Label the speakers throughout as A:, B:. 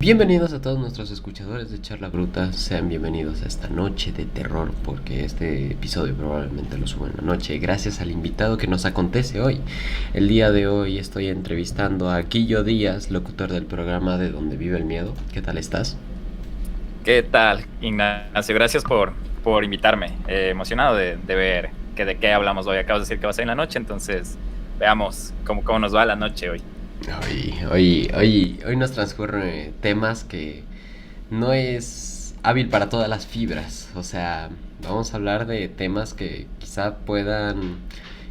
A: Bienvenidos a todos nuestros escuchadores de Charla Bruta, sean bienvenidos a esta noche de terror, porque este episodio probablemente lo subo en la noche, gracias al invitado que nos acontece hoy. El día de hoy estoy entrevistando a Quillo Díaz, locutor del programa De Donde Vive el Miedo. ¿Qué tal estás?
B: ¿Qué tal, Ignacio? Gracias por invitarme. Emocionado de ver de qué hablamos hoy. Acabas de decir que va a ser en la noche, entonces veamos cómo nos va la noche hoy.
A: Hoy nos transcurren temas que no es hábil para todas las fibras. O sea, vamos a hablar de temas que quizá puedan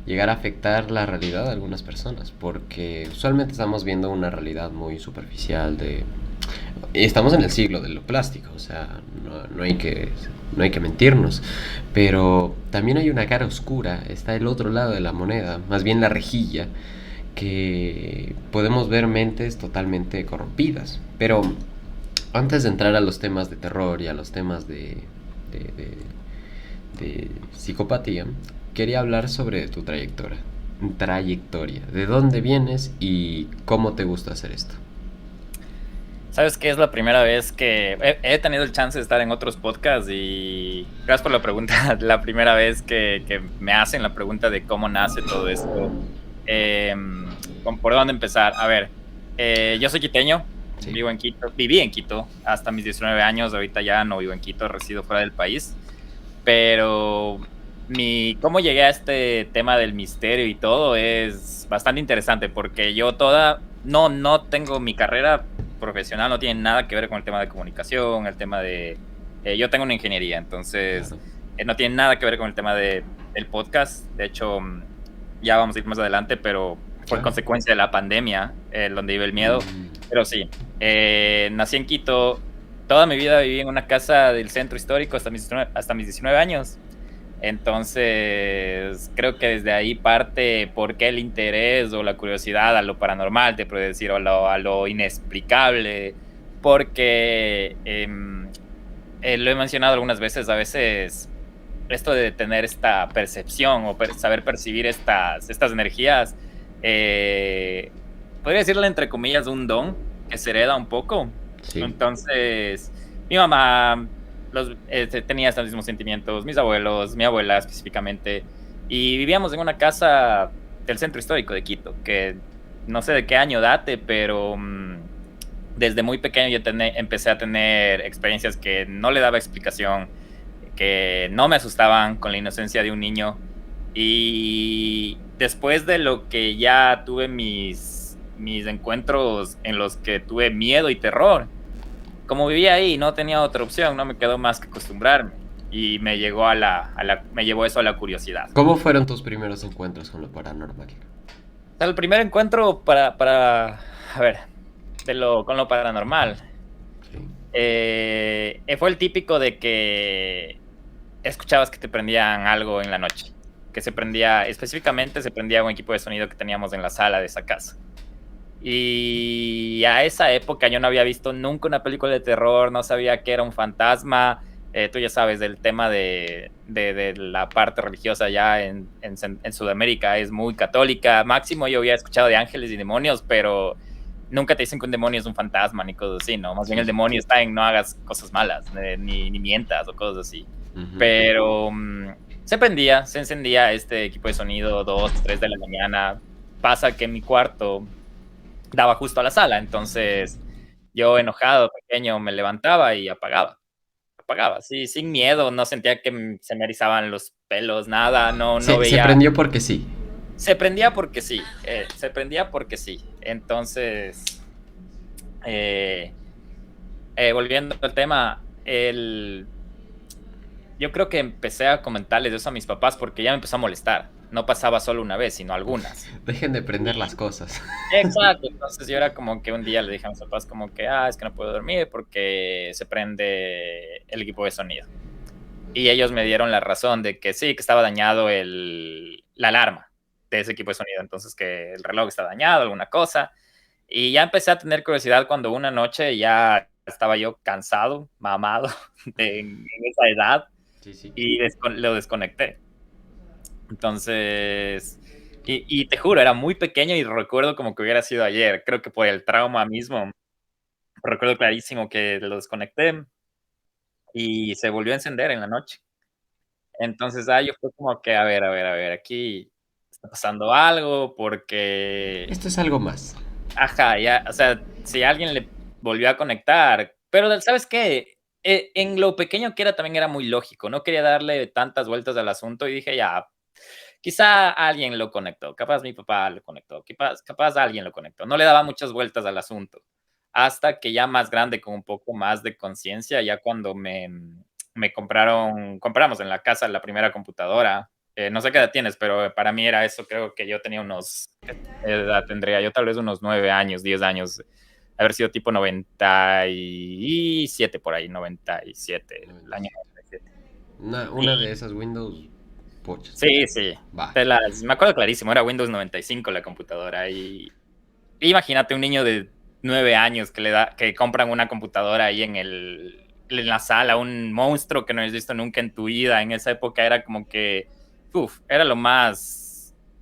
A: llegar a afectar la realidad de algunas personas, porque usualmente estamos viendo una realidad muy superficial de... Estamos en el siglo de lo plástico, o sea, no hay que mentirnos, pero también hay una cara oscura, está el otro lado de la moneda, más bien la rejilla, que podemos ver mentes totalmente corrompidas. Pero antes de entrar a los temas de terror y a los temas de, de- de psicopatía, quería hablar sobre tu trayectoria, de dónde vienes y cómo te gusta hacer esto.
B: Sabes que es la primera vez que he tenido el chance de estar en otros podcasts y gracias por la pregunta. La primera vez que me hacen la pregunta de cómo nace todo esto. Eh, ¿Por dónde empezar? A ver, yo soy quiteño,
A: Sí.
B: vivo en Quito, viví en Quito hasta mis 19 años, ahorita ya no vivo en Quito, resido fuera del país, pero cómo llegué a este tema del misterio y todo es bastante interesante porque no tengo mi carrera profesional, no tiene nada que ver con el tema de comunicación, el tema de, yo tengo una ingeniería, entonces
A: Claro.
B: no tiene nada que ver con el tema del podcast, de hecho ya vamos a ir más adelante, pero fue
A: Claro.
B: consecuencia de la pandemia, donde vive el miedo.
A: Mm,
B: Pero sí, nací en Quito, toda mi vida viví en una casa del centro histórico hasta mis 19 años. Entonces, creo que desde ahí parte por qué el interés o la curiosidad a lo paranormal, te puedo decir, o a lo inexplicable, porque lo he mencionado algunas veces, a veces esto de tener esta percepción o saber percibir estas energías, eh, podría decirle entre comillas un don que se hereda un poco.
A: sí.
B: Entonces, mi mamá tenía estos mismos sentimientos, mis abuelos, mi abuela específicamente, y vivíamos en una casa del centro histórico de Quito, que no sé de qué año date, pero desde muy pequeño yo empecé a tener experiencias que no le daba explicación, que no me asustaban con la inocencia de un niño. Y después de lo que ya tuve mis encuentros en los que tuve miedo y terror, como vivía ahí, no tenía otra opción, no me quedó más que acostumbrarme. Y me llegó me llevó eso a la curiosidad.
A: ¿Cómo fueron tus primeros encuentros con lo paranormal?
B: O sea, el primer encuentro a ver, con lo paranormal,
A: Sí.
B: fue el típico de que escuchabas que te prendían algo en la noche, que específicamente se prendía un equipo de sonido que teníamos en la sala de esa casa. Y a esa época yo no había visto nunca una película de terror, no sabía que era un fantasma. Tú ya sabes del tema de la parte religiosa ya en Sudamérica es muy católica. Máximo yo había escuchado de ángeles y demonios, pero nunca te dicen que un demonio es un fantasma ni cosas así, ¿no? Más bien
A: Sí,
B: el
A: sí.
B: demonio está en no hagas cosas malas, ni mientas o cosas así.
A: Ujú.
B: Pero se encendía este equipo de sonido 2, 3 de la mañana. Pasa que en mi cuarto daba justo a la sala, entonces yo enojado, pequeño, me levantaba y apagaba, sí, sin miedo, no sentía que se me erizaban los pelos, nada, no
A: Se
B: veía,
A: prendió porque sí.
B: se prendía porque sí. Entonces, eh, volviendo al tema, yo creo que empecé a comentarles eso a mis papás porque ya me empezó a molestar. No pasaba solo una vez, sino algunas.
A: Dejen de prender las
B: Y
A: cosas.
B: exacto, entonces yo era como que un día le dije a mis papás como que, es que no puedo dormir porque se prende el equipo de sonido. Y ellos me dieron la razón de que sí, que estaba dañado la alarma de ese equipo de sonido, entonces que el reloj está dañado, alguna cosa. Y ya empecé a tener curiosidad cuando una noche ya estaba yo cansado, mamado en esa edad
A: Sí, sí.
B: y lo desconecté. Entonces, y te juro, era muy pequeño y recuerdo como que hubiera sido ayer. Creo que por el trauma mismo Recuerdo clarísimo que lo desconecté y se volvió a encender en la noche. Entonces, yo fue como que, a ver, aquí está pasando algo porque
A: Esto es algo más.
B: ajá, ya, o sea, si alguien le volvió a conectar, pero, ¿sabes qué? En lo pequeño que era, también era muy lógico, no quería darle tantas vueltas al asunto y dije: "Ya, quizá alguien lo conectó, capaz mi papá lo conectó, capaz alguien lo conectó". No le daba muchas vueltas al asunto, hasta que ya más grande, con un poco más de conciencia, ya cuando me compramos en la casa la primera computadora, no sé qué edad tienes, pero para mí era eso, creo que yo tenía unos, ¿qué edad tendría yo? Tal vez unos 9 años, 10 años, haber sido tipo 97 por ahí, 97, el año 97.
A: Una de esas Windows pochas.
B: Sí, sí.
A: Va.
B: Me acuerdo clarísimo, era Windows 95 la computadora. Y imagínate un niño de 9 años que compran una computadora ahí en la sala, un monstruo que no has visto nunca en tu vida. En esa época era como que, era lo más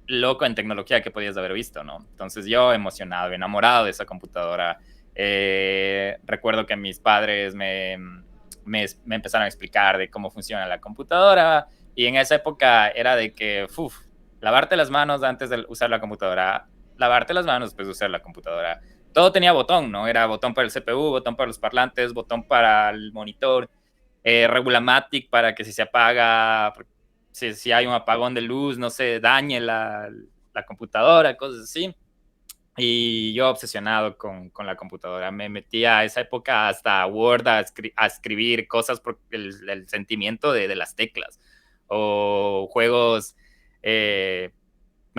B: loco en tecnología que podías haber visto, ¿no? Entonces yo emocionado, enamorado de esa computadora. Recuerdo que mis padres me empezaron a explicar de cómo funciona la computadora, y en esa época era de que, lavarte las manos antes de usar la computadora, lavarte las manos después de usar la computadora. Todo tenía botón, ¿no? Era botón para el CPU, botón para los parlantes, botón para el monitor, Regulamatic para que si se apaga, si hay un apagón de luz, no se dañe la computadora, cosas así. Y yo obsesionado con la computadora. Me metía a esa época hasta Word a escribir cosas por el sentimiento de las teclas. O juegos. Me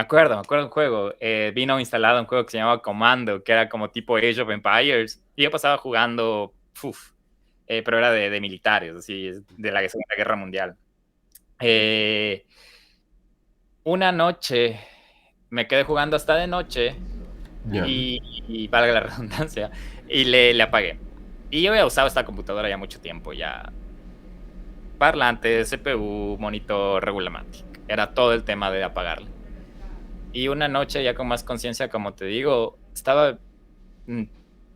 B: acuerdo un juego. Vino instalado un juego que se llamaba Commando, que era como tipo Age of Empires. Y yo pasaba jugando, pero era de militares, así, de la Segunda Guerra Mundial. Eh, una noche me quedé jugando hasta de noche
A: Ya.
B: y valga la redundancia, y le apagué. Y yo había usado esta computadora ya mucho tiempo, ya parlante, CPU, monitor, Regulamatic. Era todo el tema de apagarle. Y una noche ya con más conciencia, como te digo, estaba mm,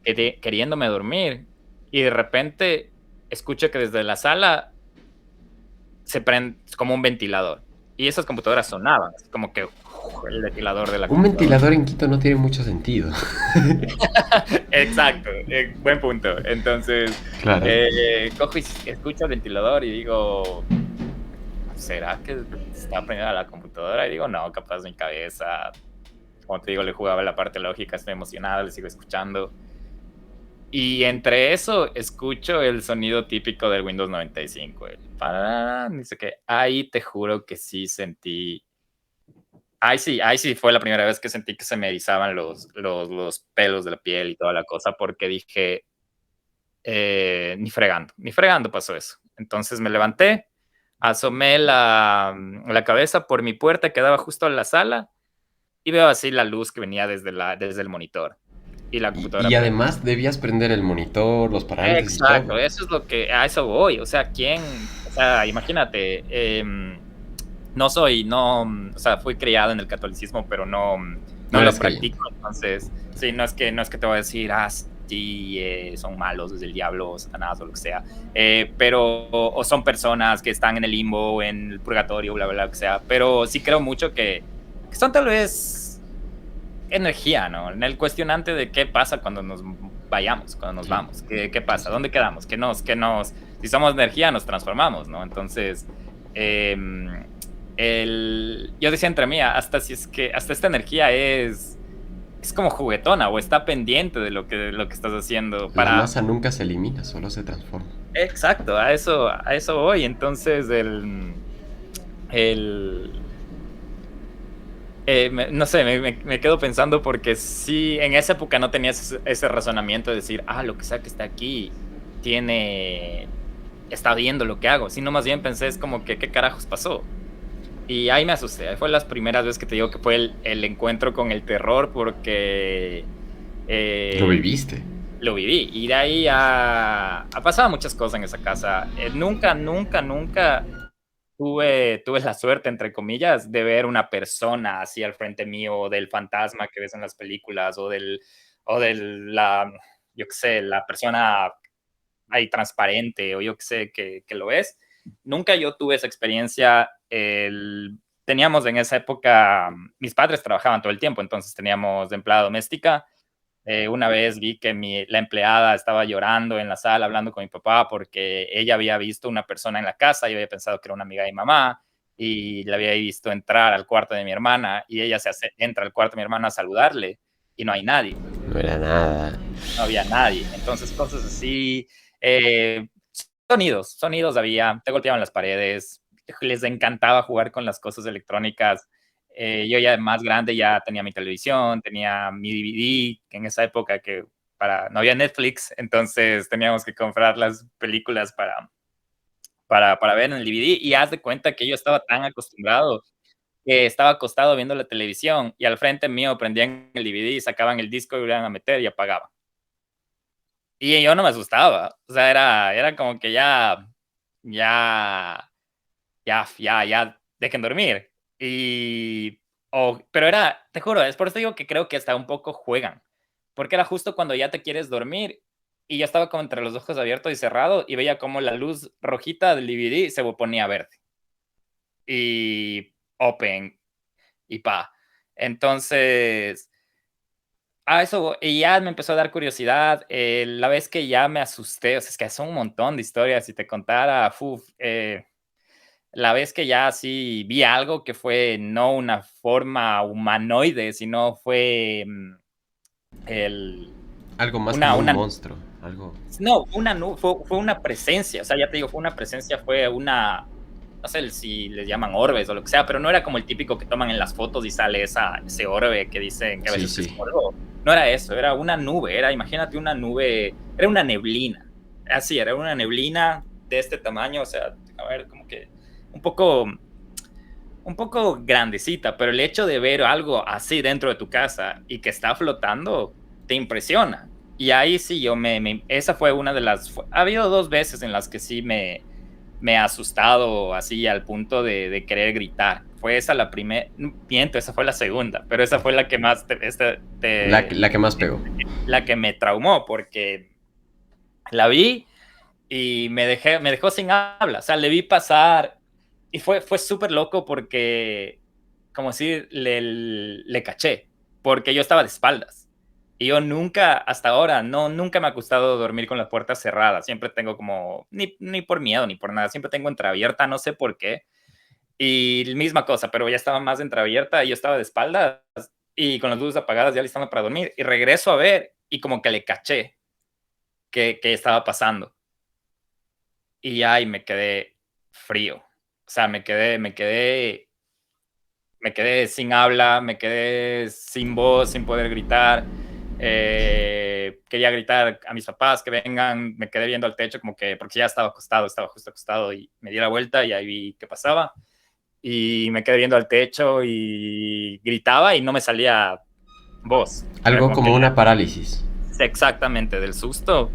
B: queriéndome dormir y de repente escucho que desde la sala se prende como un ventilador. Y esas computadoras sonaban, así como que el ventilador de la
A: Un
B: computadora.
A: ventilador en Quito no tiene mucho sentido.
B: Exacto, buen punto. Entonces,
A: Claro.
B: cojo y escucho el ventilador y digo, ¿será que está prendida la computadora? Y digo, no, capaz mi cabeza, como te digo, le jugaba la parte lógica, estoy emocionado, le sigo escuchando. Y entre eso, escucho el sonido típico del Windows 95, el pararán, dice que ahí te juro que sí sentí. Ahí sí fue la primera vez que sentí que se me erizaban los pelos de la piel y toda la cosa, porque dije, ni fregando pasó eso. Entonces me levanté, asomé la cabeza por mi puerta que daba justo a la sala y veo así la luz que venía desde el monitor y la
A: Y
B: computadora prendida.
A: además debías prender el monitor, los parantes y todo.
B: Exacto, eso es a eso voy. O sea, o sea, imagínate, o sea, fui criado en el catolicismo, pero
A: No
B: no lo
A: eres creyente.
B: practico. Entonces, sí, no es que te voy a decir, sí, son malos, es el diablo, Satanás o lo que sea, pero, o son personas que están en el limbo, en el purgatorio, bla, bla, bla, lo que sea, pero sí creo mucho que son tal vez energía, ¿no? En el cuestionante de qué pasa cuando nos vayamos, cuando nos
A: Sí,
B: vamos, qué
A: sí,
B: pasa,
A: sí.
B: dónde quedamos, si somos energía nos transformamos, ¿no? Entonces, eh, yo decía entre mí, hasta esta energía es como juguetona o está pendiente de lo que estás haciendo
A: La
B: para.
A: masa nunca se elimina, solo se transforma.
B: Exacto, a eso voy. Entonces, el, no sé, me quedo pensando porque sí, en esa época no tenías ese razonamiento de decir, lo que sea que está aquí está viendo lo que hago, sino más bien pensé, es como que, ¿qué carajos pasó? Y ahí me asusté, ahí fue las primeras veces que te digo que fue el encuentro con el terror porque
A: Lo
B: eh,
A: viviste.
B: lo viví. Y de ahí ha pasado muchas cosas en esa casa. Nunca, nunca, nunca tuve la suerte, entre comillas, de ver una persona así al frente mío, del fantasma que ves en las películas, o del, la, yo qué sé, la persona ahí transparente o yo qué sé que lo es. Nunca yo tuve esa experiencia. Teníamos en esa época, mis padres trabajaban todo el tiempo, entonces teníamos empleada doméstica. Una vez vi que la empleada estaba llorando en la sala hablando con mi papá porque ella había visto una persona en la casa y había pensado que era una amiga de mi mamá y la había visto entrar al cuarto de mi hermana y ella entra al cuarto de mi hermana a saludarle y no hay nadie,
A: No era nada.
B: no había nadie. Entonces, cosas así. eh, sonidos había, te golpeaban las paredes, les encantaba jugar con las cosas electrónicas. Yo ya más grande ya tenía mi televisión, tenía mi DVD, que en esa época no había Netflix, entonces teníamos que comprar las películas para ver en el DVD y haz de cuenta que yo estaba tan acostumbrado que estaba acostado viendo la televisión y al frente mío prendían el DVD y sacaban el disco y lo iban a meter y apagaban. Y yo no me asustaba, o sea, era como que ya, dejen dormir. Pero te juro, es por eso digo que creo que hasta un poco juegan, porque era justo cuando ya te quieres dormir y ya estaba como entre los ojos abiertos y cerrados y veía como la luz rojita del DVD se ponía verde y open y pa. Entonces, eso, y ya me empezó a dar curiosidad. La vez que ya me asusté, o sea, es que son un montón de historias. Si te contara, la vez que ya sí vi algo que fue no una forma humanoide, sino fue
A: Algo más como un monstruo. Algo.
B: No, fue una presencia. O sea, ya te digo, fue una presencia, fue una. No sé si les llaman orbes o lo que sea, pero no era como el típico que toman en las fotos y sale ese orbe que dicen que a veces es polvo. No era eso, era una nube, imagínate una nube, era una neblina. Así, era una neblina de este tamaño, o sea, a ver, como que un poco grandecita, pero el hecho de ver algo así dentro de tu casa y que está flotando, te impresiona. Y ahí sí, esa fue una de las. Ha habido 2 veces en las que sí me he asustado así al punto de querer gritar. Fue esa la primera, miento, esa fue la segunda, pero esa fue la que más
A: la que más pegó.
B: La que me traumó, porque la vi y me dejó sin habla. O sea, le vi pasar y fue súper loco porque, como si le caché, porque yo estaba de espaldas. Y yo nunca, hasta ahora, nunca me ha gustado dormir con las puertas cerradas. Siempre tengo como, ni por miedo, ni por nada, siempre tengo entreabierta, no sé por qué. Y misma cosa, pero ya estaba más entreabierta y yo estaba de espaldas y con las luces apagadas ya listando para dormir. Y regreso a ver y como que le caché que estaba pasando. Y ahí me quedé frío. O sea, me quedé sin habla, me quedé sin voz, sin poder gritar. Quería gritar a mis papás que vengan, me quedé viendo al techo como que, porque ya estaba justo acostado y me di la vuelta y ahí vi qué pasaba y me quedé viendo al techo y gritaba y no me salía voz.
A: Algo como una parálisis.
B: Exactamente, del susto.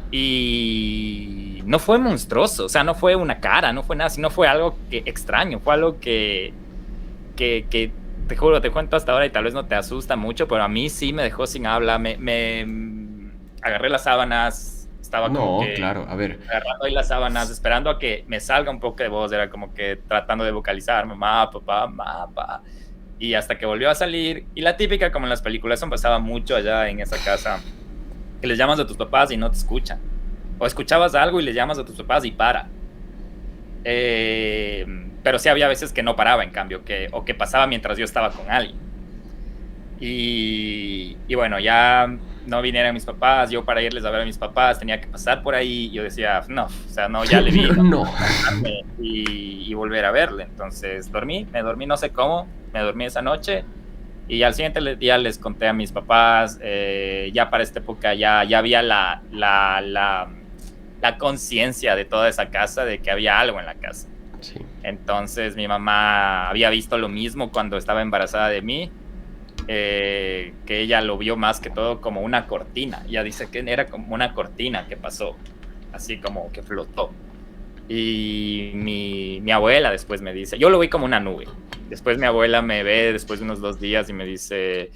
B: Y no fue monstruoso, o sea, no fue una cara, no fue nada, sino fue algo extraño, fue algo que te juro, te cuento hasta ahora y tal vez no te asusta mucho, pero a mí sí me dejó sin habla. Me agarré las sábanas, estaba como que
A: claro, a ver.
B: agarrando ahí las sábanas, esperando a que me salga un poco de voz, era como que tratando de vocalizar, mamá, papá, y hasta que volvió a salir, y la típica, como en las películas, eso pasaba mucho allá en esa casa, que les llamas a tus papás y no te escuchan, o escuchabas algo y les llamas a tus papás y para. Pero sí había veces que no paraba, en cambio, o que pasaba mientras yo estaba con alguien. Y bueno, ya no vinieron mis papás, yo para irles a ver a mis papás tenía que pasar por ahí, yo decía, no, o sea, no, ya le vi,
A: no.
B: Y volver a verle. Entonces me dormí no sé cómo, me dormí esa noche y al siguiente día les conté a mis papás. Ya para esta época ya había la conciencia de toda esa casa, de que había algo en la casa.
A: Sí.
B: Entonces mi mamá había visto lo mismo cuando estaba embarazada de mí, que ella lo vio más que todo como una cortina. Ella dice que era como una cortina que pasó, así como que flotó. Y mi abuela después me dice, yo lo vi como una nube. Después mi abuela me ve después de unos 2 días y me dice,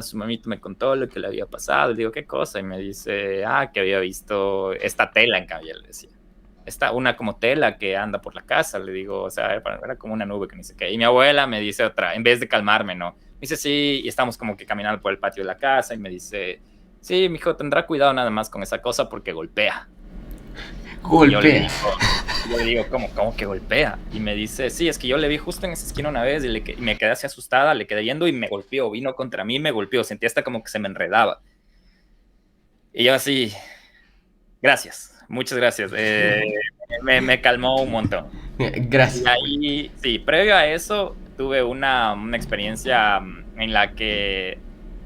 B: Su mamita me contó lo que le había pasado. Le digo, ¿qué cosa? Y me dice, que había visto esta tela en cambio, le decía. Una como tela que anda por la casa, le digo, o sea, era como una nube que ni sé qué. Y mi abuela me dice otra, en vez de calmarme, ¿no? Me dice, sí, y estamos como que caminando por el patio de la casa y me dice, sí, mijo, tendrá cuidado nada más con esa cosa porque golpea. Y
A: Golpea.
B: yo le digo, ¿cómo que golpea? Y me dice, sí, es que yo le vi justo en esa esquina una vez y me quedé así asustada, le quedé yendo y me golpeó, vino contra mí y me golpeó, sentí hasta como que se me enredaba. Y yo así, gracias, muchas gracias. Me calmó un montón. Y
A: Gracias.
B: ahí, sí, previo a eso, tuve una experiencia en la que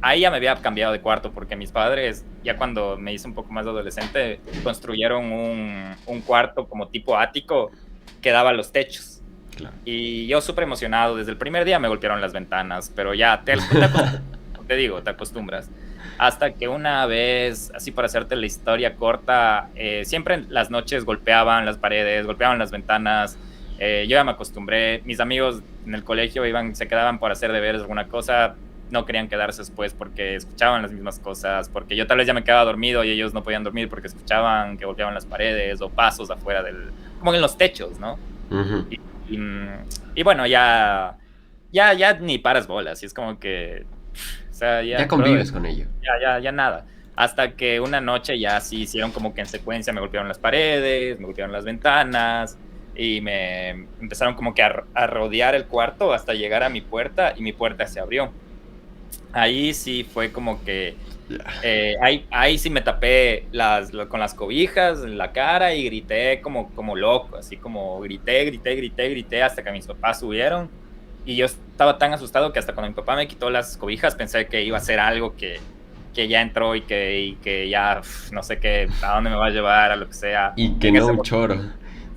B: ahí ya me había cambiado de cuarto porque mis padres, ya cuando me hice un poco más adolescente, construyeron un cuarto como tipo ático que daba a los techos.
A: Claro.
B: Y yo súper emocionado, desde el primer día me golpearon las ventanas, pero ya te digo, te acostumbras. Hasta que una vez, así para hacerte la historia corta, siempre en las noches golpeaban las paredes, golpeaban las ventanas. Yo ya me acostumbré. Mis amigos en el colegio se quedaban por hacer deberes, alguna cosa. No querían quedarse después porque escuchaban las mismas cosas, porque yo tal vez ya me quedaba dormido y ellos no podían dormir porque escuchaban que golpeaban las paredes o pasos afuera como en los techos, ¿no?
A: Ujú.
B: Y, y bueno, ya ni paras bolas, y es como que, o sea,
A: Ya
B: brother,
A: convives con ello.
B: ya nada. Hasta que una noche ya sí hicieron como que en secuencia me golpearon las paredes, me golpearon las ventanas y me empezaron como que a rodear el cuarto hasta llegar a mi puerta y mi puerta se abrió. Ahí sí fue como que ahí sí me tapé con las cobijas en la cara y grité como loco, así como grité hasta que mis papás subieron. Y yo estaba tan asustado que hasta cuando mi papá me quitó las cobijas pensé que iba a ser algo que ya entró y que ya no sé qué, a dónde me va a llevar, a lo que sea.
A: Y que
B: En
A: no
B: esa
A: un
B: época,
A: choro.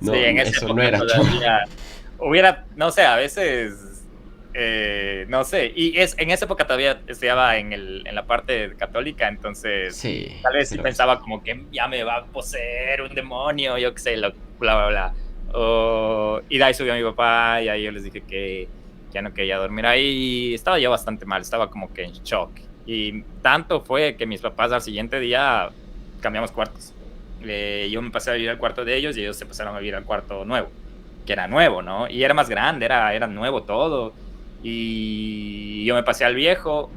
B: sí,
A: No,
B: en esa
A: eso no
B: época
A: era choro.
B: todavía no sé, a veces, no sé, en esa época todavía estudiaba en la parte católica, entonces
A: Sí,
B: tal vez
A: sí
B: sí
A: lo es.
B: pensaba como que ya me va a poseer un demonio, yo qué sé, bla, bla, bla. Y de ahí subió mi papá y ahí yo les dije que ya no quería dormir ahí. Estaba ya bastante mal, estaba como que en shock. Y tanto fue que mis papás al siguiente día cambiamos cuartos. Yo me pasé a vivir al cuarto de ellos y ellos se pasaron a vivir al cuarto nuevo, que era nuevo, ¿no? Y era más grande, era nuevo todo. Y yo me pasé al viejo.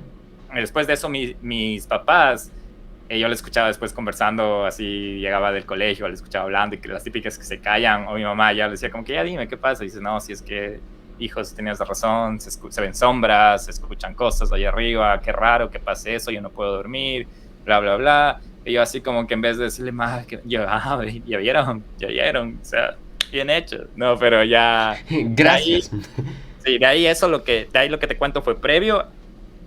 B: Después de eso, mis papás, yo le escuchaba después conversando, así llegaba del colegio, le escuchaba hablando y que las típicas que se callan, o mi mamá ya le decía como que ya dime qué pasa, y dice, no, si es que hijos, tenías razón, se ven sombras, se escuchan cosas ahí arriba, qué raro que pase eso, yo no puedo dormir, bla, bla, bla. Y yo así como que en vez de decirle más, ya vieron, o sea, bien hecho. No, pero ya, de ahí,
A: Gracias.
B: sí, de ahí lo que te cuento fue previo.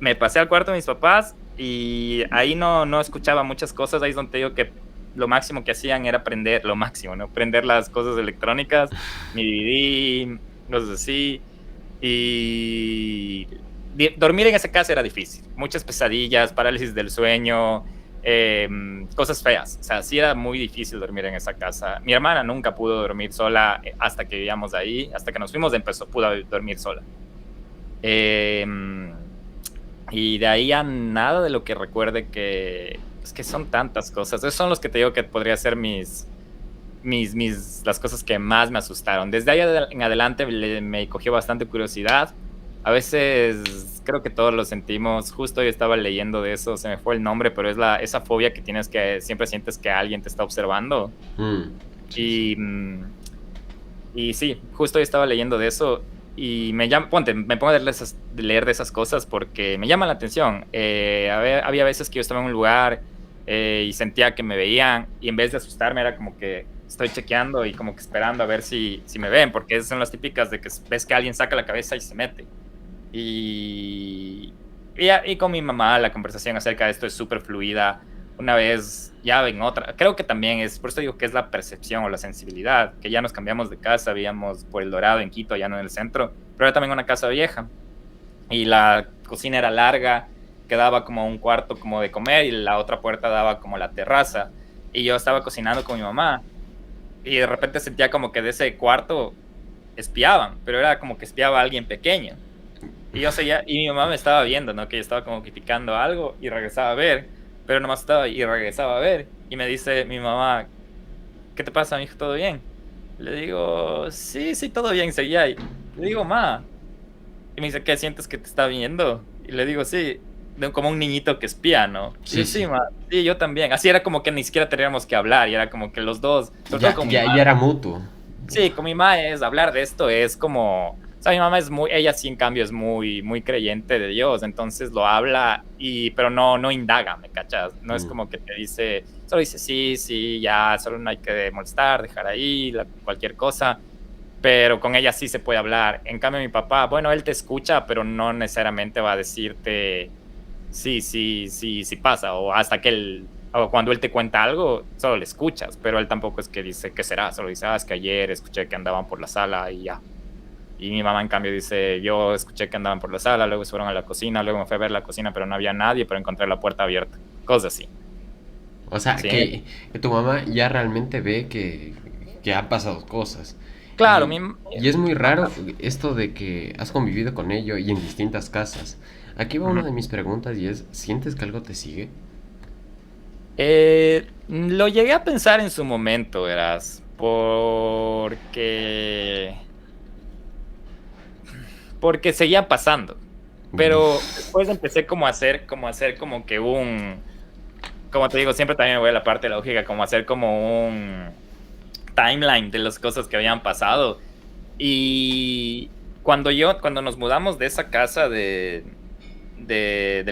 B: Me pasé al cuarto de mis papás y ahí no escuchaba muchas cosas. Ahí es donde te digo que lo máximo que hacían era prender, lo máximo, ¿no? Prender las cosas electrónicas, mi DVD, cosas así. Y dormir en esa casa era difícil. Muchas pesadillas, parálisis del sueño, cosas feas. O sea, sí era muy difícil dormir en esa casa. Mi hermana nunca pudo dormir sola hasta que vivíamos ahí. Hasta que nos fuimos pudo dormir sola. Eh, y de ahí a nada de lo que recuerde que... Es que son tantas cosas. Esos son los que te digo que podría ser las cosas que más me asustaron. Desde ahí en adelante me cogió bastante curiosidad. A veces creo que todos lo sentimos. Justo hoy estaba leyendo de eso, se me fue el nombre, pero es esa fobia que tienes, que siempre sientes que alguien te está observando.
A: Sí, sí.
B: Y sí, justo hoy estaba leyendo de eso y me pongo a leer de esas cosas porque me llama la atención. Había veces que yo estaba en un lugar y sentía que me veían y en vez de asustarme era como que estoy chequeando y como que esperando a ver si me ven, porque esas son las típicas de que ves que alguien saca la cabeza y se mete. Y con mi mamá la conversación acerca de esto es súper fluida. Una vez, ya en otra, creo que también por eso digo que es la percepción o la sensibilidad, que ya nos cambiamos de casa, vivíamos por El Dorado en Quito, ya no en el centro, pero era también una casa vieja. Y la cocina era larga, quedaba como un cuarto como de comer y la otra puerta daba como la terraza. Y yo estaba cocinando con mi mamá y de repente sentía como que de ese cuarto espiaban, pero era como que espiaba a alguien pequeño. Y yo seguía, y mi mamá me estaba viendo, ¿no? Que yo estaba como criticando algo y regresaba a ver, pero nomás estaba y regresaba a ver. Y me dice mi mamá, ¿qué te pasa, mijo? ¿Todo bien? Le digo, sí, sí, todo bien, seguía ahí. Le digo, ma. Y me dice, ¿qué sientes que te está viendo? Y le digo, sí, como un niñito que espía, ¿no? Y yo,
A: Sí,
B: sí,
A: sí.
B: ma, sí, yo también. Así era como que ni siquiera teníamos que hablar, y era como que los dos, sobre todo
A: Ya,
B: con mi
A: ya, ya era mutuo.
B: sí, con mi mamá es hablar de esto, es como, o sea, mi mamá es muy, ella sí en cambio es muy, muy creyente de Dios, entonces lo habla y, pero no indaga, ¿me cachas? No es
A: Mm.
B: como que te dice, solo dice sí, sí, ya, solo no hay que molestar, dejar ahí, cualquier cosa, pero con ella sí se puede hablar. En cambio mi papá, bueno, él te escucha, pero no necesariamente va a decirte sí, sí, sí, sí pasa, o hasta que él, o cuando él te cuenta algo, solo le escuchas, pero él tampoco es que dice qué será, solo dice, es que ayer escuché que andaban por la sala y ya. Y mi mamá en cambio dice, yo escuché que andaban por la sala, luego se fueron a la cocina, luego me fui a ver la cocina, pero no había nadie, pero encontré la puerta abierta, cosas así.
A: O sea,
B: Sí,
A: que tu mamá ya realmente ve que han pasado cosas.
B: claro,
A: Y es muy raro esto de que has convivido con ello y en distintas casas. Aquí va una
B: ujú.
A: de mis preguntas y es, ¿sientes que algo te sigue?
B: Lo llegué a pensar en su momento, verás, porque seguía pasando. Pero después empecé como a hacer como que como te digo, siempre también me voy a la parte lógica, como hacer como un timeline de las cosas que habían pasado. Y cuando nos mudamos de esa casa del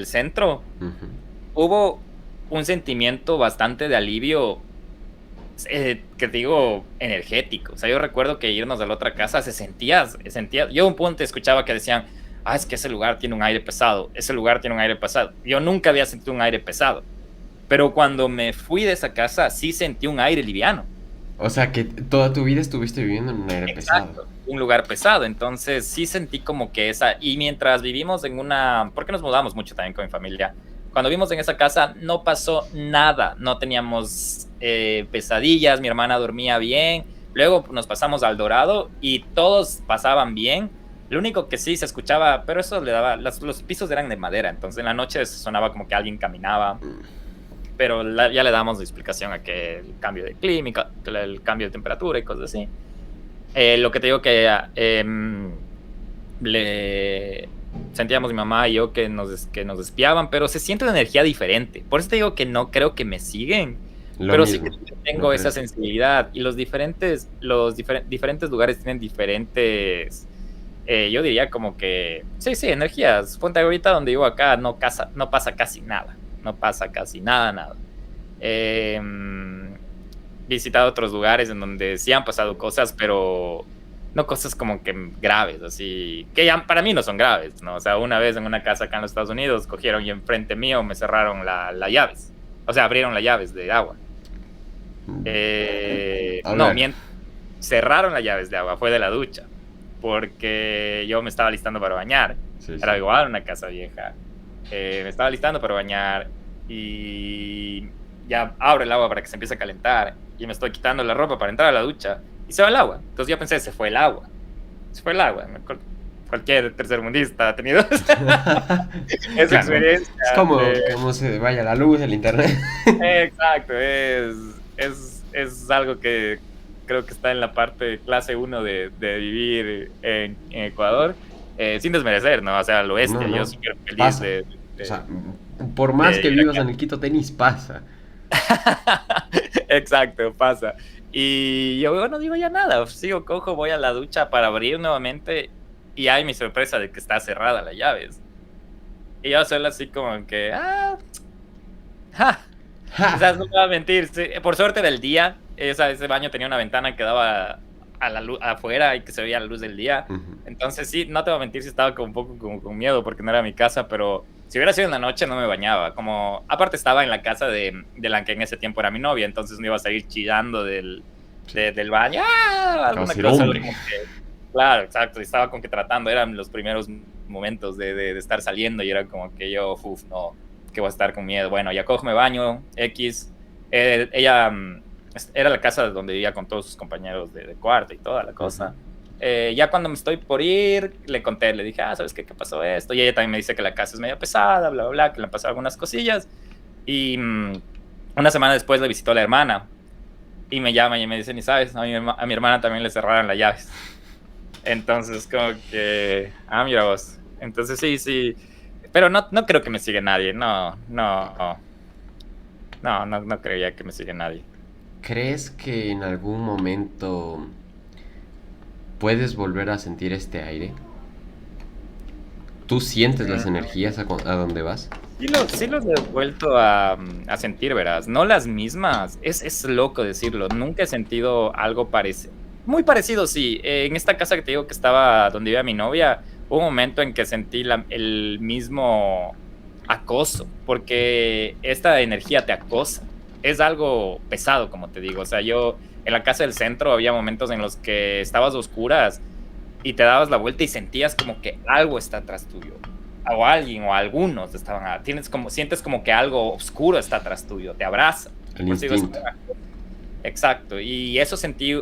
B: centro,
A: Ujú.
B: hubo un sentimiento bastante de alivio, que te digo, energético. O sea, yo recuerdo que irnos a la otra casa se sentía, yo a un punto escuchaba que decían, es que ese lugar tiene un aire pesado, ese lugar tiene un aire pesado. Yo nunca había sentido un aire pesado, pero cuando me fui de esa casa, sí sentí un aire liviano.
A: O sea, que toda tu vida estuviste viviendo en un aire pesado.
B: Exacto, un lugar pesado. Entonces sí sentí como que y mientras vivimos porque nos mudamos mucho también con mi familia, cuando vivimos en esa casa no pasó nada, no teníamos pesadillas, mi hermana dormía bien, luego nos pasamos al Dorado y todos pasaban bien. Lo único que sí se escuchaba, pero eso le daba, los pisos eran de madera, entonces en la noche sonaba como que alguien caminaba, pero ya le damos explicación a que el cambio de clima, el cambio de temperatura y cosas así. Lo que te digo que le sentíamos mi mamá y yo que nos espiaban, pero se siente una energía diferente. Por eso te digo que no creo que me siguen,
A: Lo
B: pero sí que
A: mismo. ¿No
B: tengo esa
A: crees?
B: sensibilidad y diferentes lugares tienen diferentes, yo diría como que, sí, sí, energías. Ponte ahorita donde vivo acá, no pasa casi nada, no pasa casi nada, nada. Eh, Visitado otros lugares en donde sí han pasado cosas, pero no cosas como que graves, así, que ya para mí no son graves, ¿no? O sea, una vez en una casa acá en los Estados Unidos, cogieron y enfrente mío me cerraron las llaves, o sea, abrieron las llaves de agua.
A: A
B: No,
A: ver.
B: cerraron las llaves de agua, fue de la ducha, porque yo me estaba listando para bañar,
A: Sí,
B: era
A: sí.
B: igual una casa vieja. Me estaba listando para bañar y ya abro el agua para que se empiece a calentar y me estoy quitando la ropa para entrar a la ducha y se va el agua. Entonces yo pensé, se fue el agua. Se fue el agua. Cualquier tercermundista ha tenido esa
A: Claro.
B: experiencia
A: Es como,
B: de...
A: como se vaya la luz, el internet.
B: Exacto, es algo que creo que está en la parte clase uno de vivir en Ecuador, sin desmerecer, ¿no? O sea, al
A: No,
B: oeste, yo
A: no.
B: súper feliz
A: Pasa.
B: de,
A: O
B: de,
A: sea, por más
B: de
A: que
B: ir
A: vivas
B: acá.
A: en el Quito tenis, pasa.
B: Exacto, pasa. Y yo no digo ya nada, sigo cojo, voy a la ducha para abrir nuevamente y hay mi sorpresa de que está cerrada la llaves. Y yo solo así como que, ja. O
A: ¡Ja!
B: sea, no te voy a mentir, sí, por suerte del día, ese baño tenía una ventana que daba a la luz afuera y que se veía la luz del día.
A: Ujú.
B: Entonces sí, no te voy a mentir si estaba un poco con miedo porque no era mi casa, pero si hubiera sido en la noche no me bañaba. Como, aparte estaba en la casa de la que en ese tiempo era mi novia, entonces no iba a salir chillando
A: Sí.
B: del baño,
A: Te vas a
B: alguna
A: decir,
B: cosa.
A: hombre.
B: Como que, claro, exacto, y estaba con que tratando, eran los primeros momentos de estar saliendo y era como que yo, no, que voy a estar con miedo. Bueno, ya cojo, me baño, X. Ella era la casa donde vivía con todos sus compañeros de cuarto y toda la
A: Ujú.
B: cosa. Ya cuando me estoy por ir, le conté, le dije, ¿sabes qué? ¿Qué pasó esto? Y ella también me dice que la casa es medio pesada, bla, bla, bla, que le han pasado algunas cosillas. Y una semana después le visitó la hermana y me llama y me dice, ni sabes, a mi hermana también le cerraron las llaves. Entonces, como que, mira vos. Entonces, sí, sí. Pero no creo que me siga nadie. No creía que me siga nadie.
A: ¿Crees que en algún momento puedes volver a sentir este aire? ¿Tú sientes las energías a donde vas?
B: Sí los he vuelto a sentir, verás. No las mismas. Es loco decirlo. Nunca he sentido algo parecido. Muy parecido, sí. En esta casa que te digo que estaba donde vivía mi novia, hubo un momento en que sentí el mismo acoso, porque esta energía te acosa. Es algo pesado, como te digo. O sea, yo en la casa del centro había momentos en los que estabas a oscuras y te dabas la vuelta y sentías como que algo está atrás tuyo, o alguien o algunos estaban, sientes como que algo oscuro está atrás tuyo, te abraza.
A: El
B: Por eso digo,
A: instinto.
B: exacto, y eso sentí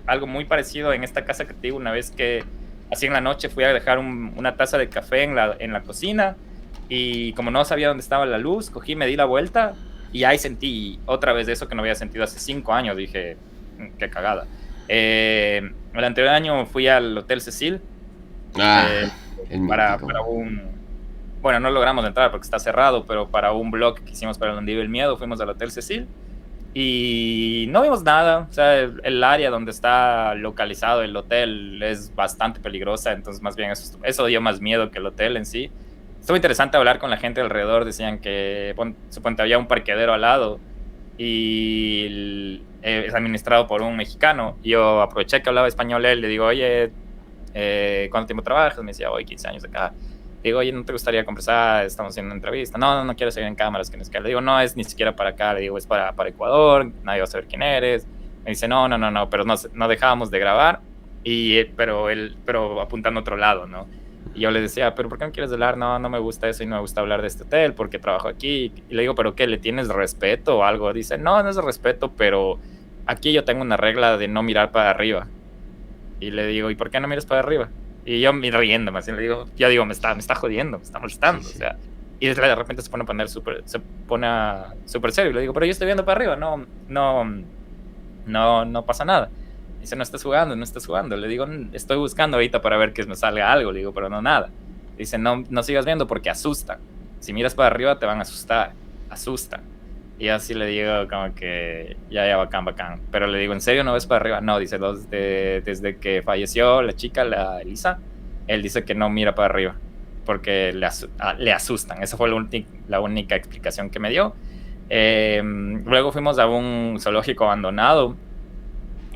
B: algo muy parecido en esta casa que te digo, una vez que así en la noche fui a dejar una taza de café en la cocina y como no sabía dónde estaba la luz, cogí, me di la vuelta y ahí sentí otra vez eso que no había sentido hace 5 años, dije, qué cagada. El anterior año fui al Hotel Cecil
A: El
B: para
A: mítico.
B: bueno, no logramos entrar porque está cerrado, pero para un blog que hicimos para donde vive el miedo, fuimos al Hotel Cecil y no vimos nada. O sea, el área donde está localizado el hotel es bastante peligrosa, entonces más bien eso dio más miedo que el hotel en sí. Estuvo interesante hablar con la gente alrededor, decían que suponte había un parqueadero al lado y es administrado por un mexicano. Yo aproveché que hablaba español él, le digo, oye, ¿cuánto tiempo trabajas? Me decía, hoy 15 años acá. Digo, oye, ¿no te gustaría conversar? Estamos haciendo una entrevista. No quiero seguir en cámaras. Que le digo, no, es ni siquiera para acá. Le digo, es para Ecuador. Nadie va a saber quién eres. Me dice, no, pero no dejábamos de grabar. Pero apuntando a otro lado, ¿no? Y yo le decía, pero ¿por qué no quieres hablar? No me gusta eso y no me gusta hablar de este hotel porque trabajo aquí. Y le digo, ¿pero qué? ¿Le tienes respeto o algo? Dice, no es de respeto, pero aquí yo tengo una regla de no mirar para arriba. Y le digo, ¿y por qué no miras para arriba? Y yo me riéndome, así le digo, yo digo, me está jodiendo, me está molestando, sí. O sea, y de repente se pone súper serio. Y le digo, pero yo estoy viendo para arriba, no pasa nada. Dice, no estás jugando. Le digo, estoy buscando ahorita para ver que me salga algo. Le digo, pero no nada. Dice, no sigas viendo porque asustan. Si miras para arriba te van a asustar. Asustan. Y así le digo como que ya bacán. Pero le digo, ¿en serio no ves para arriba? No, dice, desde que falleció la chica, la Elisa, él dice que no mira para arriba porque le asustan. Esa fue la única explicación que me dio. Luego fuimos a un zoológico abandonado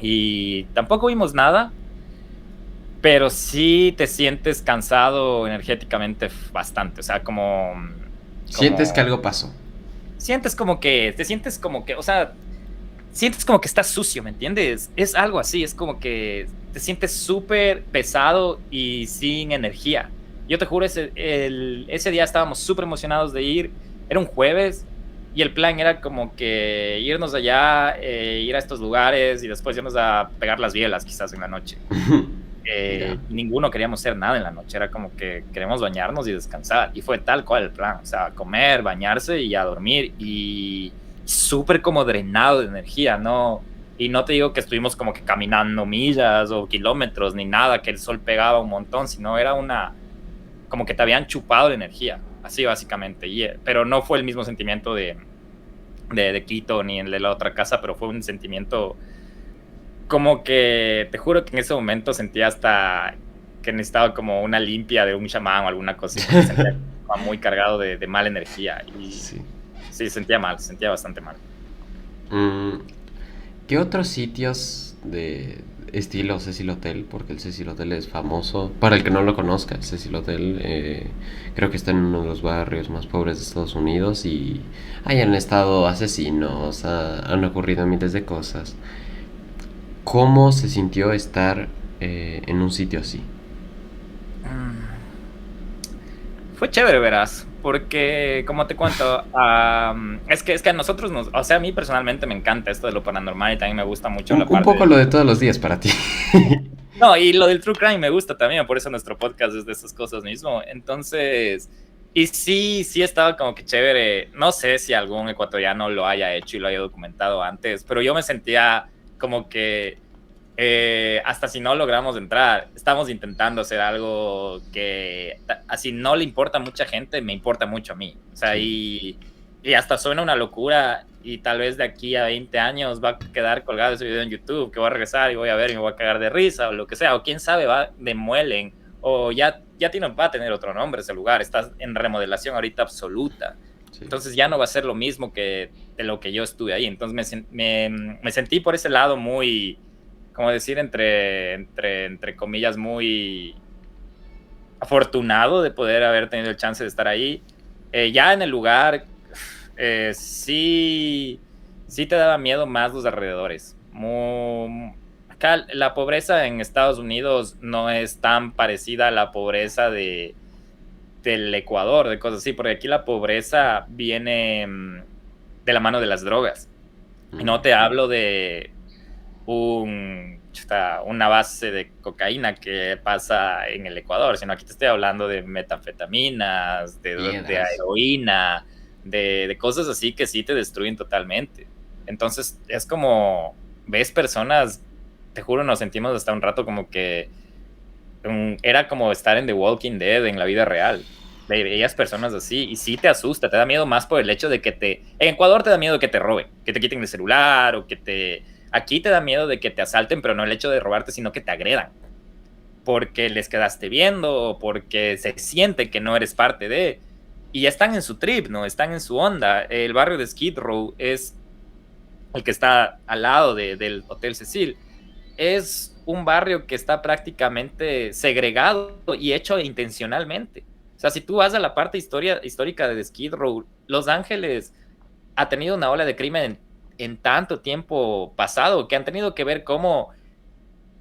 B: y tampoco vimos nada, pero sí te sientes cansado energéticamente bastante. O sea,
A: Sientes que algo pasó.
B: te sientes como que, o sea, sientes como que estás sucio, ¿me entiendes? Es algo así, es como que te sientes súper pesado y sin energía. Yo te juro, ese día estábamos súper emocionados de ir, era un jueves, y el plan era como que irnos allá, ir a estos lugares y después irnos a pegar las bielas quizás en la noche. Ninguno queríamos hacer nada en la noche, era como que queremos bañarnos y descansar, y fue tal cual el plan, o sea, comer, bañarse y a dormir, y súper como drenado de energía, ¿no? Y no te digo que estuvimos como que caminando millas o kilómetros ni nada, que el sol pegaba un montón, sino era como que te habían chupado la energía, así básicamente, pero no fue el mismo sentimiento de Quito ni el de la otra casa, pero fue un sentimiento como que, te juro que en ese momento sentía hasta que necesitaba como una limpia de un chamán o alguna cosa, porque sentía muy cargado de mala energía, y sí, sentía bastante mal.
A: ¿Qué otros sitios de estilo Cecil Hotel? Porque el Cecil Hotel es famoso. Para el que no lo conozca, el Cecil Hotel creo que está en uno de los barrios más pobres de Estados Unidos y ahí han estado asesinos, han ocurrido miles de cosas. ¿Cómo se sintió estar en un sitio así?
B: Fue chévere, verás, porque como te cuento, es que a nosotros o sea, a mí personalmente me encanta esto de lo paranormal y también me gusta mucho la
A: Un
B: parte
A: poco lo de todos los días para ti.
B: No, y lo del true crime me gusta también, por eso nuestro podcast es de esas cosas mismo. Entonces, y sí estaba como que chévere. No sé si algún ecuatoriano lo haya hecho y lo haya documentado antes, pero yo me sentía como que hasta si no logramos entrar, estamos intentando hacer algo que así no le importa a mucha gente, me importa mucho a mí. O sea,
A: Sí.
B: y hasta suena una locura y tal vez de aquí a 20 años va a quedar colgado ese video en YouTube, que voy a regresar y voy a ver y me voy a cagar de risa o lo que sea, o quién sabe, va de Muelen, o ya va a tener otro nombre ese lugar, está en remodelación ahorita absoluta.
A: Sí.
B: Entonces ya no va a ser lo mismo que de lo que yo estuve ahí. Entonces me sentí por ese lado muy, como decir, entre comillas, muy afortunado de poder haber tenido el chance de estar ahí. Ya en el lugar, sí te daba miedo más los alrededores. Acá la pobreza en Estados Unidos no es tan parecida a la pobreza del Ecuador, de cosas así, porque aquí la pobreza viene de la mano de las drogas. Y no te hablo de una base de cocaína que pasa en el Ecuador, sino aquí te estoy hablando de metanfetaminas, de heroína, de cosas así que sí te destruyen totalmente. Entonces es como, ves personas, te juro, nos sentimos hasta un rato como que era como estar en The Walking Dead en la vida real. Veías personas así y sí te asusta, te da miedo más por el hecho de que en Ecuador te da miedo que te roben, que te quiten el celular o que aquí te da miedo de que te asalten, pero no el hecho de robarte, sino que te agredan. Porque les quedaste viendo o porque se siente que no eres parte de. Y están en su trip, ¿no? Están en su onda. El barrio de Skid Row es el que está al lado del Hotel Cecil. Es un barrio que está prácticamente segregado y hecho intencionalmente. O sea, si tú vas a la parte histórica de Skid Row, Los Ángeles ha tenido una ola de crimen en tanto tiempo pasado que han tenido que ver cómo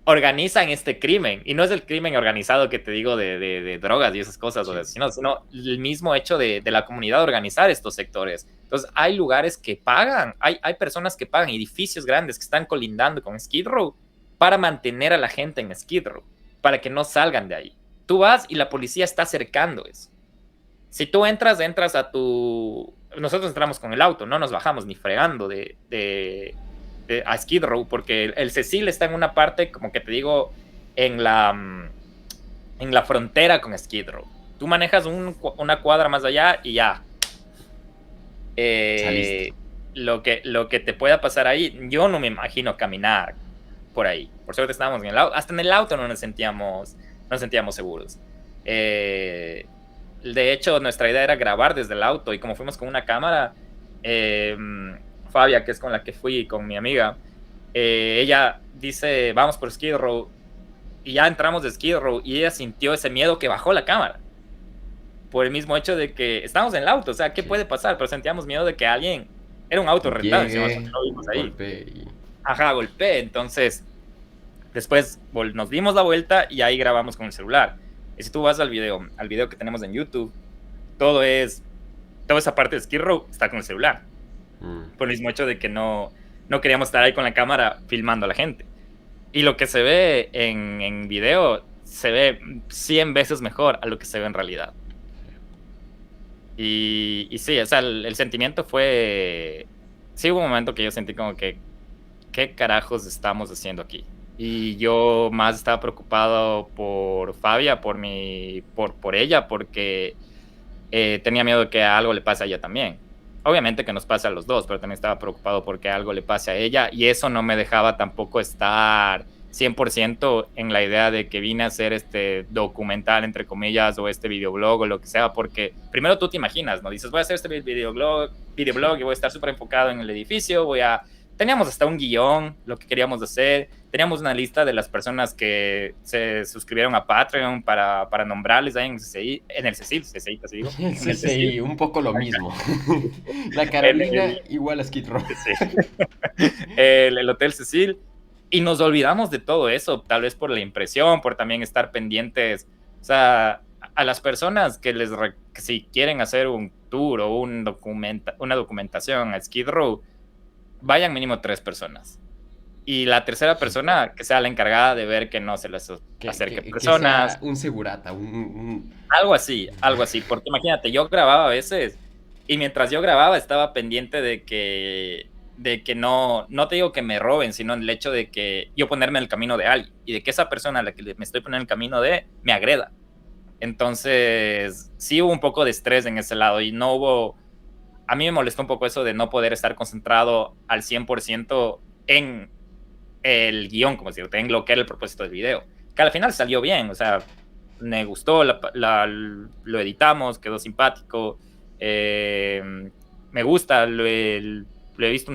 B: organizan este crimen. Y no es el crimen organizado que te digo de drogas y esas cosas, sí. sino el mismo hecho de la comunidad organizar estos sectores. Entonces, hay lugares que pagan, hay personas que pagan, edificios grandes que están colindando con Skid Row para mantener a la gente en Skid Row, para que no salgan de ahí. Tú vas y la policía está acercando eso. Si tú entras a tu... Nosotros entramos con el auto, no nos bajamos ni fregando a Skid Row, porque el Cecil está en una parte, como que te digo, en la frontera con Skid Row. Tú manejas una cuadra más allá y ya. Lo que te pueda pasar ahí, yo no me imagino caminar por ahí. Por suerte estábamos en el auto. Hasta en el auto no nos sentíamos seguros. De hecho, nuestra idea era grabar desde el auto y como fuimos con una cámara, Fabia, que es con la que fui, con mi amiga, ella dice, vamos por Skid Row, y ya entramos de Skid Row y ella sintió ese miedo que bajó la cámara por el mismo hecho de que estamos en el auto, o sea, ¿qué puede pasar? Pero sentíamos miedo de que alguien, era un auto rentado,
A: lo vimos ahí.
B: Golpeé, entonces después nos dimos la vuelta y ahí grabamos con el celular. Y si tú vas al video que tenemos en YouTube, toda esa parte de Skid Row está con el celular. Por el mismo hecho de que no queríamos estar ahí con la cámara filmando a la gente. Y lo que se ve en video se ve 100 veces mejor a lo que se ve en realidad. Y sí, o sea, el sentimiento fue... Sí, hubo un momento que yo sentí como que, ¿qué carajos estamos haciendo aquí? Y yo más estaba preocupado por Fabia, por ella, porque tenía miedo de que algo le pase a ella también. Obviamente que nos pase a los dos, pero también estaba preocupado porque algo le pase a ella, y eso no me dejaba tampoco estar 100% en la idea de que vine a hacer este documental, entre comillas, o este videoblog o lo que sea, porque primero tú te imaginas, ¿no? Dices, voy a hacer este videoblog y voy a estar súper enfocado en el edificio, teníamos hasta un guión, lo que queríamos hacer, teníamos una lista de las personas que se suscribieron a Patreon para nombrarles ahí en el Cecil, te digo.
A: El CCI, un poco lo mismo. La Carolina igual a Skid Row.
B: El Hotel Cecil. Y nos olvidamos de todo eso, tal vez por la impresión, por también estar pendientes. O sea, a las personas que si quieren hacer un tour o una documentación a Skid Row, vayan mínimo 3 personas. y la tercera persona que sea la encargada de ver que no se les acerque
A: Que sea
B: personas,
A: un segurata,
B: algo así, porque imagínate, yo grababa a veces y mientras yo grababa estaba pendiente de que no te digo que me roben, sino el hecho de que yo ponerme en el camino de alguien y de que esa persona a la que me estoy poniendo en el camino de me agreda. Entonces, sí hubo un poco de estrés en ese lado y no hubo, a mí me molestó un poco eso de no poder estar concentrado al 100% en el guión, como decirte, en lo que era el propósito del video. Que al final salió bien, o sea, me gustó, lo editamos, quedó simpático, eh, me gusta, lo he visto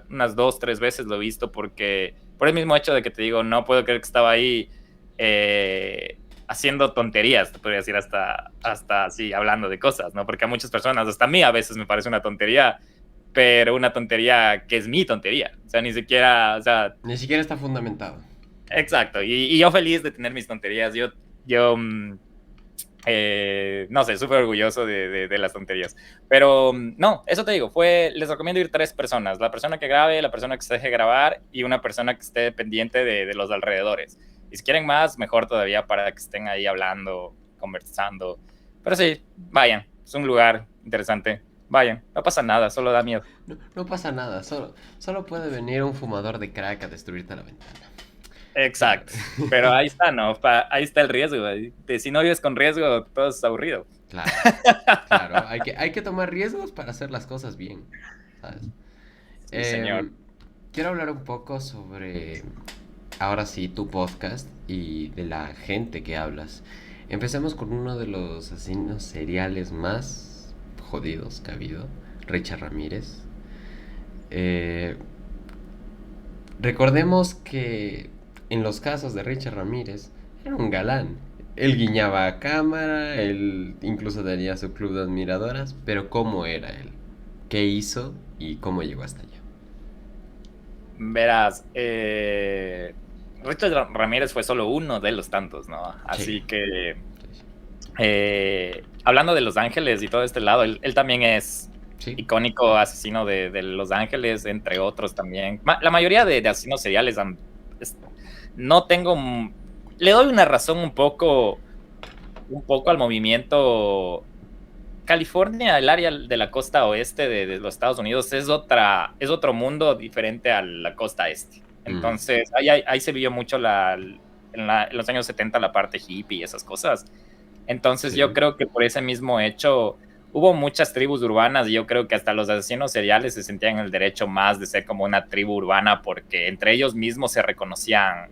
B: unas 2, 3 veces lo he visto porque, por el mismo hecho de que te digo, no puedo creer que estaba ahí haciendo tonterías, te podría decir hasta así, hablando de cosas, ¿no? Porque a muchas personas, hasta a mí a veces me parece una tontería, pero una tontería que es mi tontería, o sea, ni siquiera, o sea,
A: ni siquiera está fundamentado.
B: exacto, y yo feliz de tener mis tonterías, yo no sé, súper orgulloso de las tonterías. Pero no, eso te digo, les recomiendo ir 3 personas, la persona que grabe, la persona que se deje grabar y una persona que esté pendiente de los alrededores. Y si quieren más, mejor todavía para que estén ahí hablando, conversando. Pero sí, vayan, es un lugar interesante. Vayan, no pasa nada, solo da miedo.
A: No, no pasa nada, solo puede venir un fumador de crack a destruirte la ventana.
B: Exacto, pero ahí está, ¿no? Ahí está el riesgo. Si no vives con riesgo, todo es aburrido.
A: Claro, claro, hay que tomar riesgos para hacer las cosas bien, ¿sabes?
B: Sí, señor.
A: Quiero hablar un poco sobre, ahora sí, tu podcast y de la gente que hablas. Empecemos con uno de los asesinos seriales más jodidos que ha habido, Richard Ramírez. Eh, Recordemos que en los casos de Richard Ramírez era un galán. Él guiñaba a cámara, él incluso tenía su club de admiradoras, pero ¿cómo era él? ¿Qué hizo y cómo llegó hasta allá?
B: Verás, Richard Ramírez fue solo uno de los tantos, ¿no? Así
A: Sí.
B: que,
A: Sí,
B: hablando de Los Ángeles y todo este lado, él también es
A: sí.
B: icónico asesino de Los Ángeles, entre otros también. La mayoría de asesinos seriales no tengo, le doy una razón un poco al movimiento. California, el área de la costa oeste de los Estados Unidos, es otro mundo diferente a la costa este. Entonces, ahí se vio mucho en los años 70 la parte hippie y esas cosas. Entonces,
A: Sí.
B: yo creo que por ese mismo hecho hubo muchas tribus urbanas y yo creo que hasta los asesinos seriales se sentían en el derecho más de ser como una tribu urbana porque entre ellos mismos se reconocían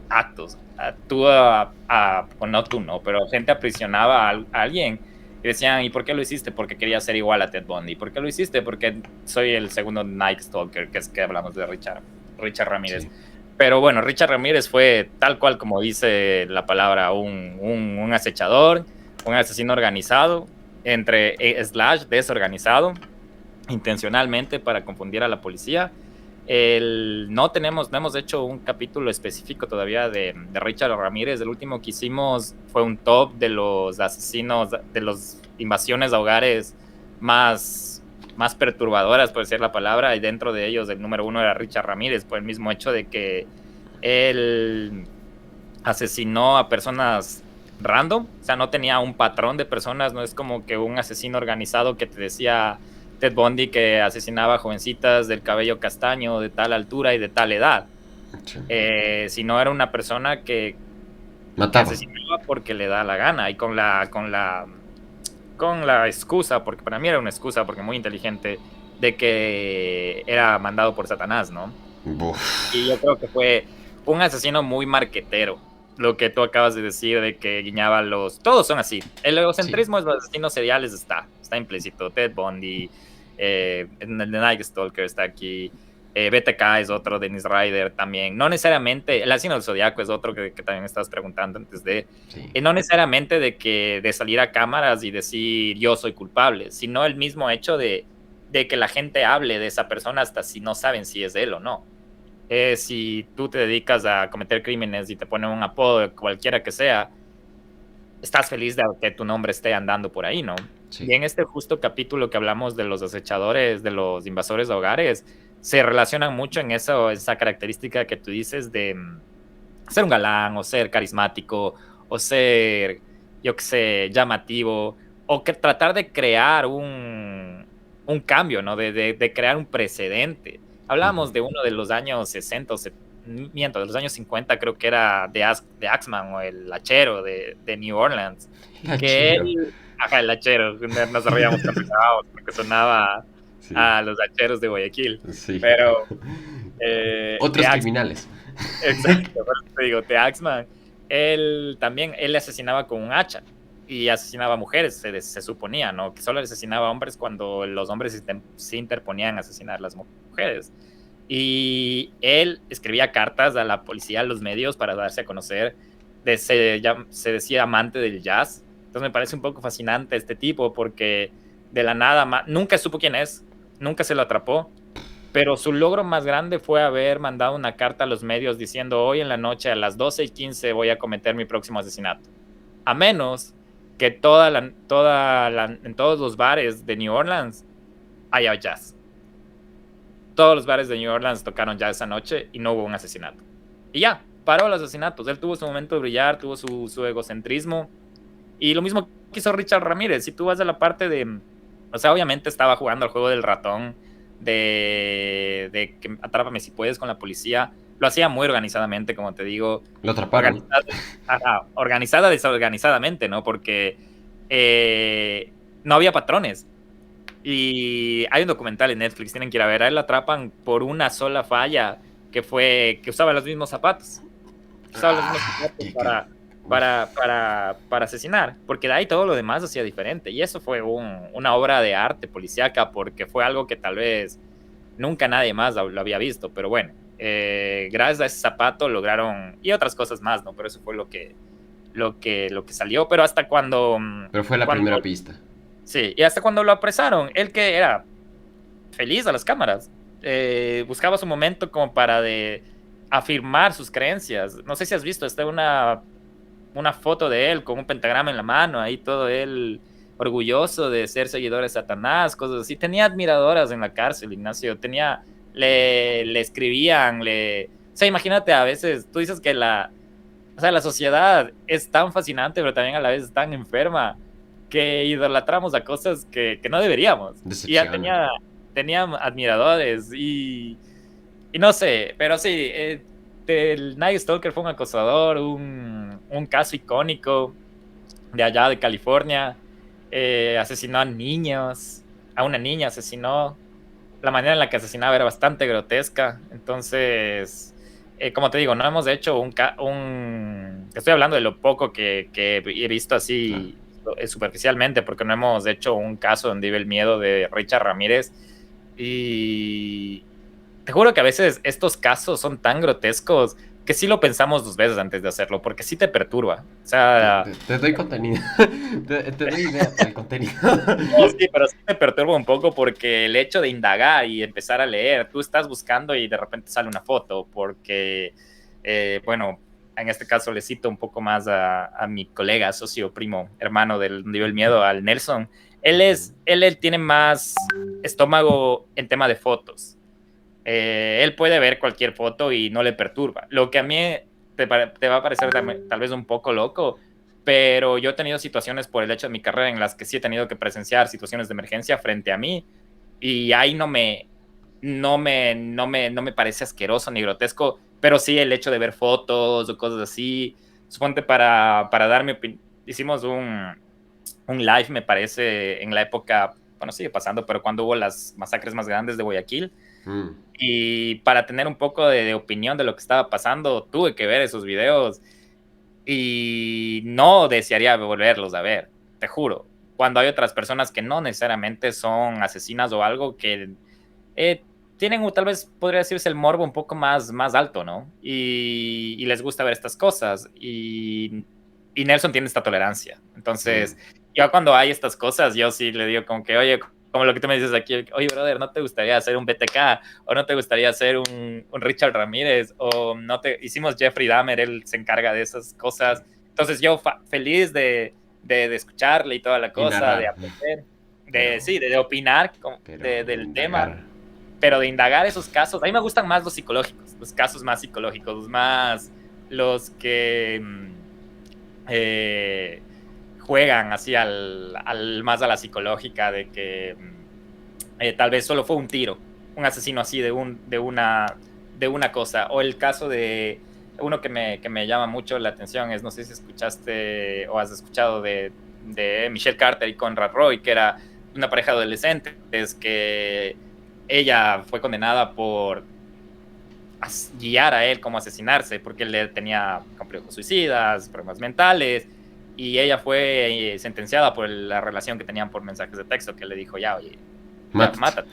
B: actos. No tú, no, pero gente aprisionaba a alguien y decían, ¿y por qué lo hiciste? Porque quería ser igual a Ted Bundy. ¿Por qué lo hiciste? Porque soy el segundo Night Stalker, que es que hablamos de Richard Ramírez.
A: Sí.
B: Pero bueno, Richard Ramírez fue tal cual como dice la palabra, un acechador, un asesino organizado, desorganizado, intencionalmente para confundir a la policía. No hemos hecho un capítulo específico todavía de Richard Ramírez. El último que hicimos fue un top de los asesinos, de las invasiones a hogares más perturbadoras, por decir la palabra, y dentro de ellos el número 1 era Richard Ramírez, por el mismo hecho de que él asesinó a personas random, o sea, no tenía un patrón de personas, no es como que un asesino organizado que te decía Ted Bundy que asesinaba jovencitas del cabello castaño, de tal altura y de tal edad.
A: Sí.
B: Sino era una persona que
A: Mataba.
B: asesinaba porque le da la gana y con la excusa, porque para mí era una excusa, porque muy inteligente, de que era mandado por Satanás, ¿no?
A: Buf.
B: Y yo creo que fue un asesino muy marquetero. Lo que tú acabas de decir de que guiñaba todos son así. El egocentrismo de los asesinos seriales está implícito. Ted Bundy, The Night Stalker está aquí, BTK es otro, Dennis Ryder también. No necesariamente, el asesino del Zodiaco es otro que también estabas preguntando antes de.
A: Sí.
B: No necesariamente de salir a cámaras y decir yo soy culpable, sino el mismo hecho de que la gente hable de esa persona hasta si no saben si es él o no. Si tú te dedicas a cometer crímenes y te ponen un apodo, cualquiera que sea, estás feliz de que tu nombre esté andando por ahí, ¿no?
A: Sí.
B: Y en este justo capítulo que hablamos de los acechadores, de los invasores de hogares, se relacionan mucho en eso, esa característica que tú dices de ser un galán o ser carismático o ser, yo qué sé, llamativo o que tratar de crear un cambio, ¿no? De crear un precedente.
A: Ujú.
B: Hablamos de uno de los años 60 o miento, de los años 50, creo que era de Axman o el hachero de New Orleans,
A: El
B: que
A: hachero.
B: él, ajá, el hachero, nos reíamos cuando grabábamos porque sonaba
A: Sí,
B: a los hacheros de Guayaquil,
A: sí.
B: pero
A: Otros criminales.
B: exacto, por eso te digo, The Axeman, él también, él asesinaba con un hacha y asesinaba mujeres, se suponía, ¿no? Que solo asesinaba hombres cuando los hombres se interponían a asesinar a las mujeres. Y él escribía cartas a la policía, a los medios, para darse a conocer. Se decía amante del jazz. Entonces me parece un poco fascinante este tipo, porque de la nada, nunca supo quién es, nunca se lo atrapó, pero su logro más grande fue haber mandado una carta a los medios diciendo: hoy en la noche a las 12:15 voy a cometer mi próximo asesinato. A menos que en todos los bares de New Orleans haya jazz. Todos los bares de New Orleans tocaron jazz esa noche y no hubo un asesinato. Y ya, paró los asesinatos. Él tuvo su momento de brillar, tuvo su egocentrismo. Y lo mismo que hizo Richard Ramírez. Si tú vas a la parte de... O sea, obviamente estaba jugando al juego del ratón, de que atrápame si puedes con la policía. Lo hacía muy organizadamente, como te digo.
A: Lo atraparon.
B: Organizada, organizada desorganizadamente, ¿no? Porque no había patrones. Y hay un documental en Netflix, tienen que ir a ver. A él lo atrapan por una sola falla, que fue que usaba los mismos zapatos. Usaba los mismos
A: Ah,
B: zapatos para asesinar, porque de ahí todo lo demás hacía diferente. Y eso fue una obra de arte policíaca, porque fue algo que tal vez nunca nadie más lo había visto. Pero bueno, gracias a ese zapato lograron, y otras cosas más, ¿no? Pero eso fue lo que salió. Pero hasta
A: Pero fue la
B: cuando
A: primera pista.
B: sí, y hasta cuando lo apresaron, él que era feliz a las cámaras, buscaba su momento como para afirmar sus creencias. No sé si has visto, está una foto de él con un pentagrama en la mano, ahí todo él orgulloso de ser seguidor de Satanás, cosas así. Tenía admiradoras en la cárcel, Ignacio. Le escribían, o sea, imagínate, a veces tú dices que o sea, la sociedad es tan fascinante, pero también a la vez es tan enferma, que idolatramos a cosas que no deberíamos. Y ya
A: Decepciona.
B: tenía admiradores y no sé, pero sí, el Night Stalker fue un acosador, un caso icónico de allá de California. Asesinó a niños, a una niña asesinó. La manera en la que asesinaba era bastante grotesca. Entonces, como te digo, no hemos hecho estoy hablando de lo poco que he visto
A: Claro.
B: así superficialmente, porque no hemos hecho un caso donde vive el miedo de Richard Ramírez. Y te juro que a veces estos casos son tan grotescos que sí lo pensamos dos veces antes de hacerlo, porque sí te perturba. O sea,
A: Te doy contenido. Te doy idea para el contenido.
B: no, sí, pero sí me perturba un poco, porque el hecho de indagar y empezar a leer, tú estás buscando y de repente sale una foto, porque, bueno, en este caso le cito un poco más a mi colega, socio, primo, hermano del Nivel Miedo, al Nelson. Él tiene más estómago en tema de fotos. Él puede ver cualquier foto y no le perturba. Lo que a mí te va a parecer tal vez un poco loco, pero yo he tenido situaciones por el hecho de mi carrera en las que sí he tenido que presenciar situaciones de emergencia frente a mí, y ahí no me parece asqueroso ni grotesco, pero sí el hecho de ver fotos o cosas así. Suponte, para dar mi opinión, hicimos un live, me parece, en la época, bueno, sigue pasando, pero cuando hubo las masacres más grandes de Guayaquil.
A: Mm.
B: Y para tener un poco de opinión de lo que estaba pasando, tuve que ver esos videos y no desearía volverlos a ver, te juro. Cuando hay otras personas que no necesariamente son asesinas o algo, que tienen, o tal vez podría decirse, el morbo un poco más alto, ¿no? Y les gusta ver estas cosas. Y Nelson tiene esta tolerancia.
A: Mm.
B: Entonces, yo cuando hay estas cosas, yo sí le digo como que, oye, como lo que tú me dices aquí, oye, brother, ¿no te gustaría hacer un BTK? ¿O no te gustaría hacer un Richard Ramírez? ¿O no te hicimos Jeffrey Dahmer? Él se encarga de esas cosas. Entonces yo feliz de escucharle y toda la
A: Y
B: cosa, de
A: narrar.
B: aprender,
A: Pero.
B: sí, de opinar
A: Pero
B: del tema,
A: indagar.
B: pero de indagar esos casos, a mí me gustan más los psicológicos, los casos más psicológicos, más los que juegan así más a la psicológica de que tal vez solo fue un tiro, un asesino así de una cosa. O el caso de uno que me llama mucho la atención es, no sé si escuchaste o has escuchado de Michelle Carter y Conrad Roy, que era una pareja de adolescentes que ella fue condenada por guiar a él cómo asesinarse, porque él tenía complejos suicidas, problemas mentales, y ella fue sentenciada por la relación que tenían por mensajes de texto, que le dijo, ya, oye, ya, mátate.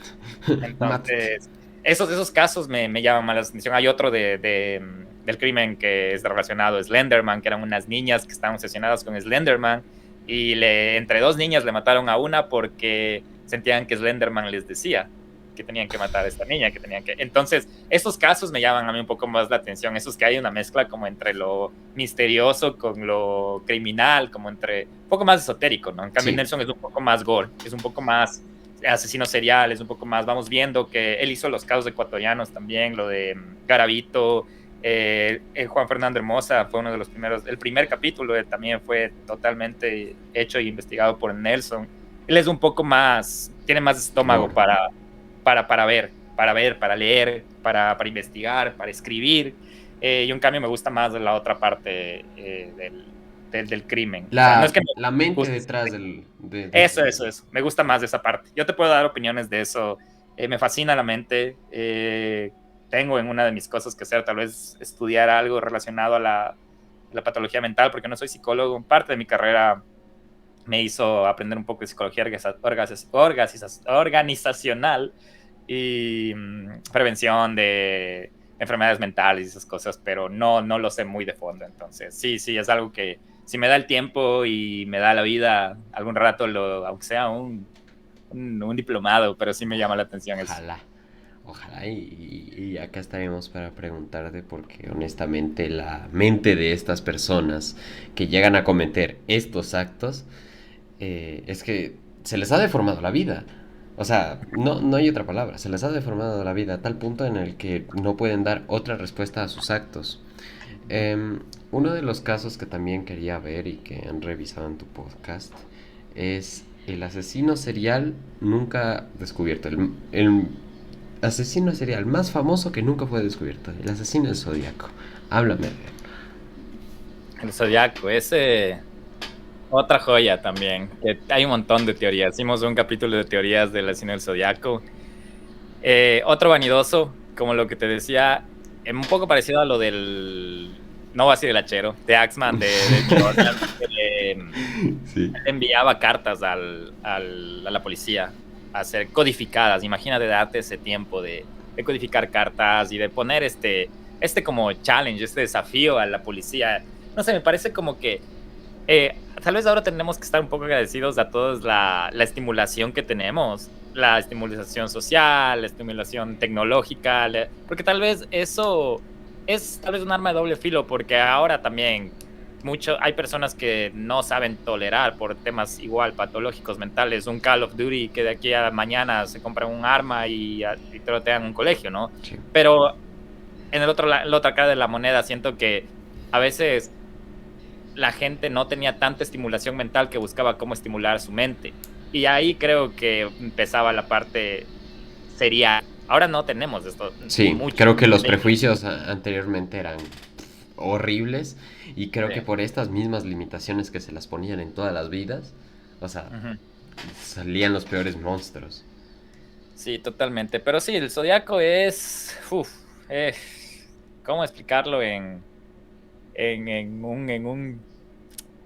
B: Entonces, esos casos me llaman más la atención. Hay otro del crimen que es relacionado, Slenderman, que eran unas niñas que estaban obsesionadas con Slenderman, y entre dos niñas le mataron a una porque sentían que Slenderman les decía que tenían que matar a esta niña, que tenían que... Entonces, esos casos me llaman a mí un poco más la atención, esos que hay una mezcla como entre lo misterioso con lo criminal, como entre... un poco más esotérico, ¿no? En cambio, sí. Nelson es un poco más gore, es un poco más asesino serial, es un poco más... Vamos viendo que él hizo los casos ecuatorianos también, lo de Garavito, Juan Fernando Hermosa fue uno de los primeros... El primer capítulo también fue totalmente hecho e investigado por Nelson. Él es un poco más... tiene más estómago para ver, para leer, para investigar, para escribir, y en cambio me gusta más de la otra parte del crimen.
A: No es que la mente detrás del...
B: Eso, me gusta más de esa parte. Yo te puedo dar opiniones de eso, me fascina la mente, tengo en una de mis cosas que hacer, tal vez estudiar algo relacionado a la patología mental, porque no soy psicólogo, parte de mi carrera me hizo aprender un poco de psicología organizacional y prevención de enfermedades mentales y esas cosas, pero no lo sé muy de fondo. Entonces, sí, es algo que si me da el tiempo y me da la vida, algún rato, aunque sea un diplomado, pero sí me llama la atención.
A: Ojalá y acá estaremos para preguntarte, porque honestamente la mente de estas personas que llegan a cometer estos actos, es que se les ha deformado la vida. O sea, no hay otra palabra. Se les ha deformado la vida a tal punto en el que no pueden dar otra respuesta a sus actos. Uno de los casos que también quería ver y que han revisado en tu podcast es el asesino serial nunca descubierto. El asesino serial más famoso que nunca fue descubierto. El asesino del Zodíaco. Háblame de él.
B: El Zodíaco, ese... Otra joya también, que hay un montón de teorías. Hicimos un capítulo de teorías del asesino del Zodíaco. Otro vanidoso, como lo que te decía, un poco parecido a lo del... No va a ser el hachero, de Axman, de Jordan, que sí. Enviaba cartas a la policía a ser codificadas. Imagínate darte ese tiempo de codificar cartas y de poner este como challenge, este desafío a la policía. No sé, me parece como que tal vez ahora tenemos que estar un poco agradecidos a todos la estimulación que tenemos, la estimulación social, la estimulación tecnológica, porque tal vez eso es tal vez un arma de doble filo, porque ahora también hay personas que no saben tolerar por temas igual patológicos mentales, un Call of Duty que de aquí a mañana se compra un arma y trotean un colegio, ¿no? Sí. Pero en la otra cara de la moneda siento que a veces la gente no tenía tanta estimulación mental que buscaba cómo estimular su mente. Y ahí creo que empezaba la parte serial. Ahora no tenemos esto.
A: Sí, creo que los prejuicios anteriormente eran horribles y creo que por estas mismas limitaciones que se las ponían en todas las vidas, o sea, salían los peores monstruos.
B: Sí, totalmente. Pero sí, el Zodíaco es... ¿cómo explicarlo en un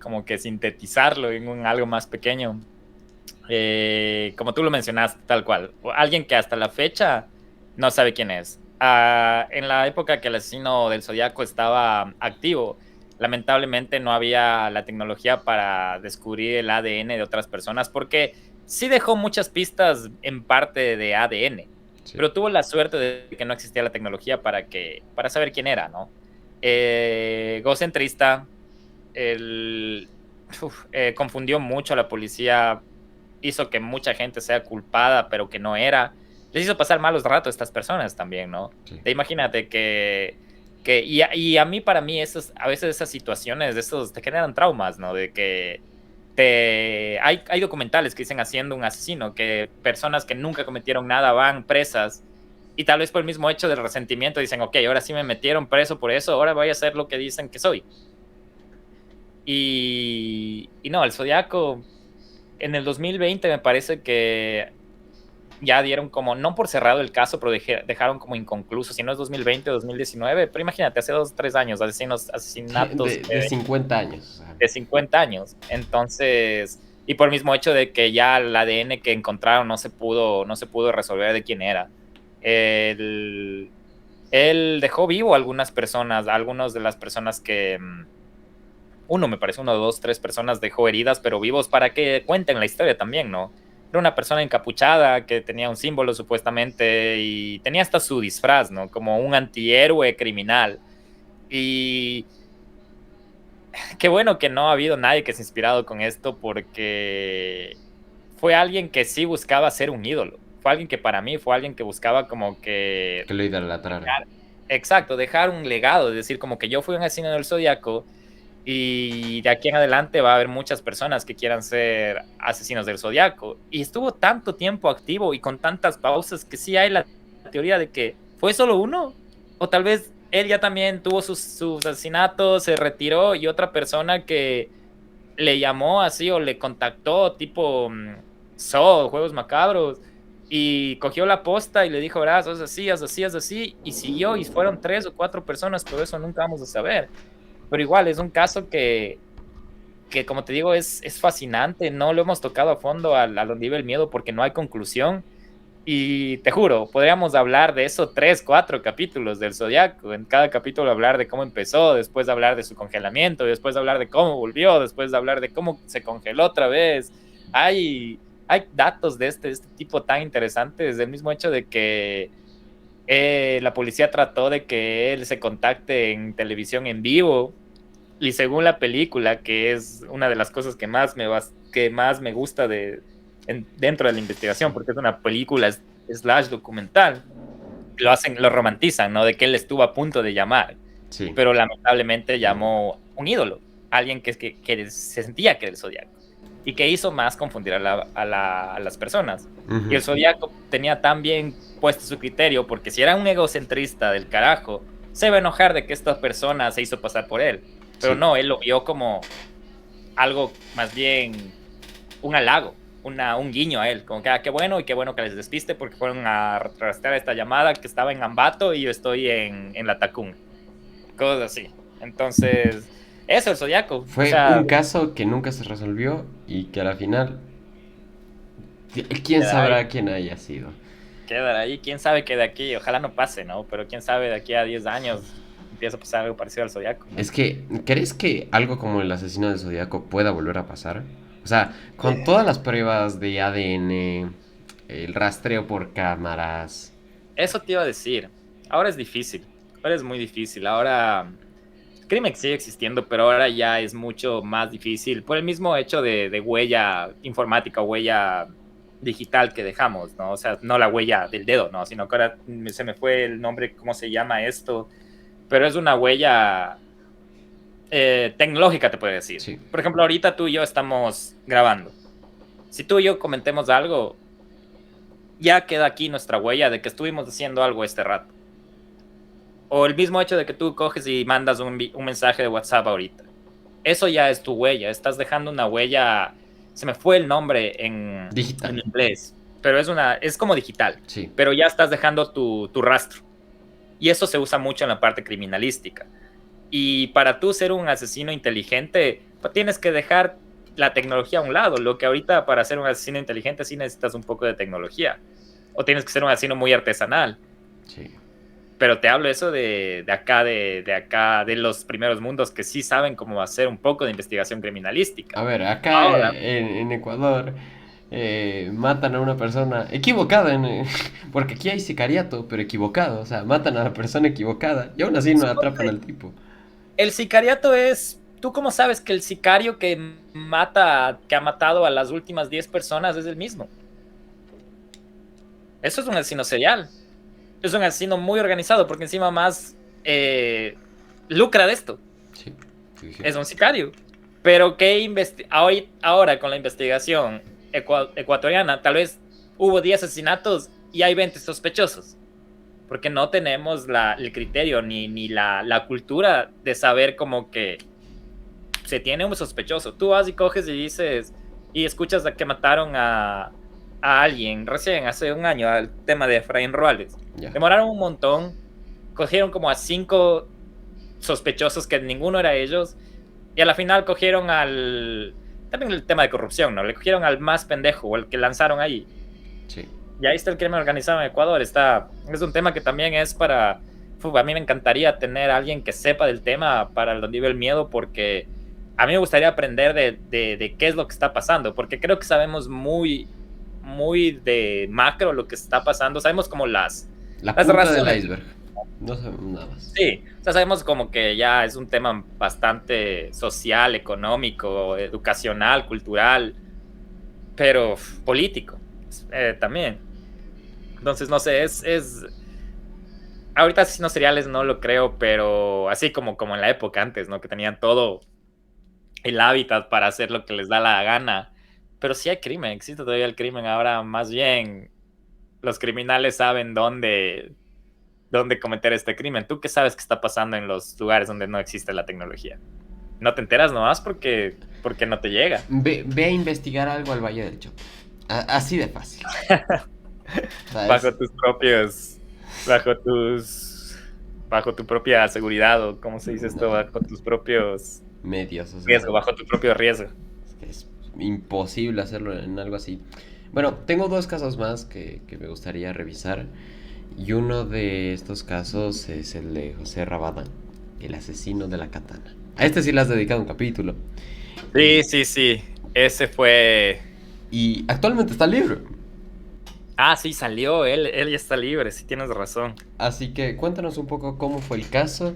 B: como que sintetizarlo en algo más pequeño? Como tú lo mencionaste, tal cual, alguien que hasta la fecha no sabe quién es. En la época que el asesino del Zodíaco estaba activo, lamentablemente no había la tecnología para descubrir el ADN de otras personas, porque sí dejó muchas pistas en parte de ADN, sí. Pero tuvo la suerte de que no existía la tecnología para saber quién era, ¿no? Egocentrista, confundió mucho a la policía, hizo que mucha gente sea culpada, pero que no era. les hizo pasar malos ratos a estas personas también, ¿no?
A: Sí.
B: Imagínate y a mí, para mí, a veces esas situaciones, esos te generan traumas, ¿no? De que hay documentales que dicen haciendo un asesino, que personas que nunca cometieron nada van presas y tal vez por el mismo hecho del resentimiento dicen, ok, ahora sí me metieron preso por eso, ahora voy a hacer lo que dicen que soy. Y no, el Zodiaco en el 2020 me parece que ya dieron como, no por cerrado el caso, pero dejaron como inconcluso, si no es 2020 o 2019, pero imagínate, hace 2 o 3 años, asesinatos
A: De 50 años. O sea.
B: de 50 años. Entonces, y por el mismo hecho de que ya el ADN que encontraron no se pudo resolver de quién era. Él, él dejó vivo a algunas personas, algunas de las personas que... Uno, me parece, 1, 2, 3 personas dejó heridas, pero vivos para que cuenten la historia también, ¿no? Era una persona encapuchada que tenía un símbolo supuestamente y tenía hasta su disfraz, ¿no? Como un antihéroe criminal. Y qué bueno que no ha habido nadie que se ha inspirado con esto porque fue alguien que sí buscaba ser un ídolo. Fue alguien que para mí fue alguien que buscaba como que...
A: Que lo idolatraran.
B: Exacto, dejar un legado, es decir, como que yo fui un asesino del Zodíaco y de aquí en adelante va a haber muchas personas que quieran ser asesinos del Zodíaco. Y estuvo tanto tiempo activo y con tantas pausas que sí hay la teoría de que fue solo uno. O tal vez él ya también tuvo sus asesinatos, se retiró y otra persona que le llamó así o le contactó tipo Juegos Macabros y cogió la posta y le dijo, verás, haz así, haz así, haz así, y siguió y fueron 3 o 4 personas, pero eso nunca vamos a saber. Pero igual es un caso que como te digo, es fascinante. No lo hemos tocado a fondo a donde vive el miedo porque no hay conclusión. Y te juro, podríamos hablar de eso 3, 4 capítulos del Zodiaco. En cada capítulo hablar de cómo empezó, después de hablar de su congelamiento, después de hablar de cómo volvió, después de hablar de cómo se congeló otra vez. Hay datos de este tipo tan interesantes, del mismo hecho de que la policía trató de que él se contacte en televisión en vivo y según la película, que es una de las cosas que más me gusta dentro de la investigación, porque es una película slash documental, lo romantizan, ¿no? De que él estuvo a punto de llamar,
A: Sí.
B: pero lamentablemente llamó un ídolo, alguien que se sentía que era el Zodiaco y que hizo más confundir a las personas.
A: Uh-huh.
B: Y el Zodiaco tenía tan bien puesto su criterio, porque si era un egocentrista del carajo, se va a enojar de que esta persona se hizo pasar por él. Pero
A: Sí.
B: no, él lo vio como algo más bien un halago, un guiño a él, como que qué bueno y qué bueno que les despiste porque fueron a rastrear esta llamada que estaba en Ambato y yo estoy en La Tacunga. Cosas así. Entonces, eso, el Zodiaco.
A: Fue un caso que nunca se resolvió y que a la final, quién sabrá
B: ahí,
A: quién haya sido.
B: quedará ahí. Quién sabe que de aquí, ojalá no pase, ¿no? Pero quién sabe de aquí a 10 años empieza a pasar algo parecido al Zodiaco, ¿no?
A: Es que, ¿crees que algo como el asesino del Zodíaco pueda volver a pasar? O sea, con todas las pruebas de ADN, el rastreo por cámaras.
B: Eso te iba a decir. Ahora es difícil. Ahora es muy difícil. Ahora el crimen sigue existiendo, pero ahora ya es mucho más difícil por el mismo hecho de huella informática o huella digital que dejamos, ¿no? O sea, no la huella del dedo, ¿no? Sino que ahora se me fue el nombre, ¿cómo se llama esto? Pero es una huella tecnológica, te puedo decir.
A: Sí.
B: Por ejemplo, ahorita tú y yo estamos grabando. Si tú y yo comentemos algo, ya queda aquí nuestra huella de que estuvimos haciendo algo este rato. O el mismo hecho de que tú coges y mandas un mensaje de WhatsApp ahorita. Eso ya es tu huella. Estás dejando una huella. Se me fue el nombre
A: Digital.
B: en inglés. Pero es como digital.
A: Sí.
B: Pero ya estás dejando tu rastro. Y eso se usa mucho en la parte criminalística. Y para tú ser un asesino inteligente, pues tienes que dejar la tecnología a un lado. Lo que ahorita para ser un asesino inteligente sí necesitas un poco de tecnología. O tienes que ser un asesino muy artesanal.
A: Sí.
B: Pero te hablo eso de acá, de los primeros mundos que sí saben cómo hacer un poco de investigación criminalística.
A: A ver, acá en Ecuador matan a una persona equivocada, porque aquí hay sicariato, pero equivocado. O sea, matan a la persona equivocada y aún así no atrapan al tipo.
B: El sicariato es... ¿Tú cómo sabes que el sicario que ha matado a las últimas 10 personas es el mismo? Eso es un asesino serial. Es un asesino muy organizado porque encima más lucra de esto.
A: Sí, sí, sí.
B: Es un sicario. Pero que ahora con la investigación ecuatoriana, tal vez hubo 10 asesinatos y hay 20 sospechosos. Porque no tenemos el criterio ni la cultura de saber como que se tiene un sospechoso. Tú vas y coges y dices, y escuchas a que mataron a alguien recién, hace un año, al tema de Efraín Ruales.
A: Ya.
B: Demoraron un montón, cogieron como a 5 sospechosos que ninguno era ellos, y a la final cogieron también el tema de corrupción, ¿no? Le cogieron al más pendejo, o el que lanzaron ahí.
A: Sí.
B: Y ahí está el crimen organizado en Ecuador. Es un tema que también es para... a mí me encantaría tener a alguien que sepa del tema para el nivel miedo, porque a mí me gustaría aprender de qué es lo que está pasando, porque creo que sabemos muy, muy de macro lo que está pasando. Sabemos como
A: La
B: las
A: punta
B: razones.
A: del iceberg. No sabemos nada más.
B: Sí, o sea, sabemos como que ya es un tema bastante social, económico, educacional, cultural, pero político también. Entonces, no sé, ahorita asesinos seriales no lo creo, pero así como en la época antes, ¿no? Que tenían todo el hábitat para hacer lo que les da la gana. Pero sí hay crimen, existe todavía el crimen. Ahora más bien los criminales saben dónde cometer este crimen. ¿Tú qué sabes que está pasando en los lugares donde no existe la tecnología? No te enteras nomás porque no te llega.
A: Ve a investigar algo al Valle del Chopo. Así de fácil.
B: Bajo tus propios... Bajo tu propia seguridad, o cómo se dice esto, bajo tus propios
A: medios, o sea,
B: riesgo, bajo tu propio riesgo.
A: Es imposible hacerlo en algo así. Bueno, tengo 2 casos más que me gustaría revisar. Y uno de estos casos es el de José Rabadán, el asesino de la katana. A este sí le has dedicado un capítulo.
B: Sí. Ese fue...
A: Y actualmente está libre.
B: Sí, salió. Él ya está libre, sí tienes razón.
A: Así que cuéntanos un poco cómo fue el caso,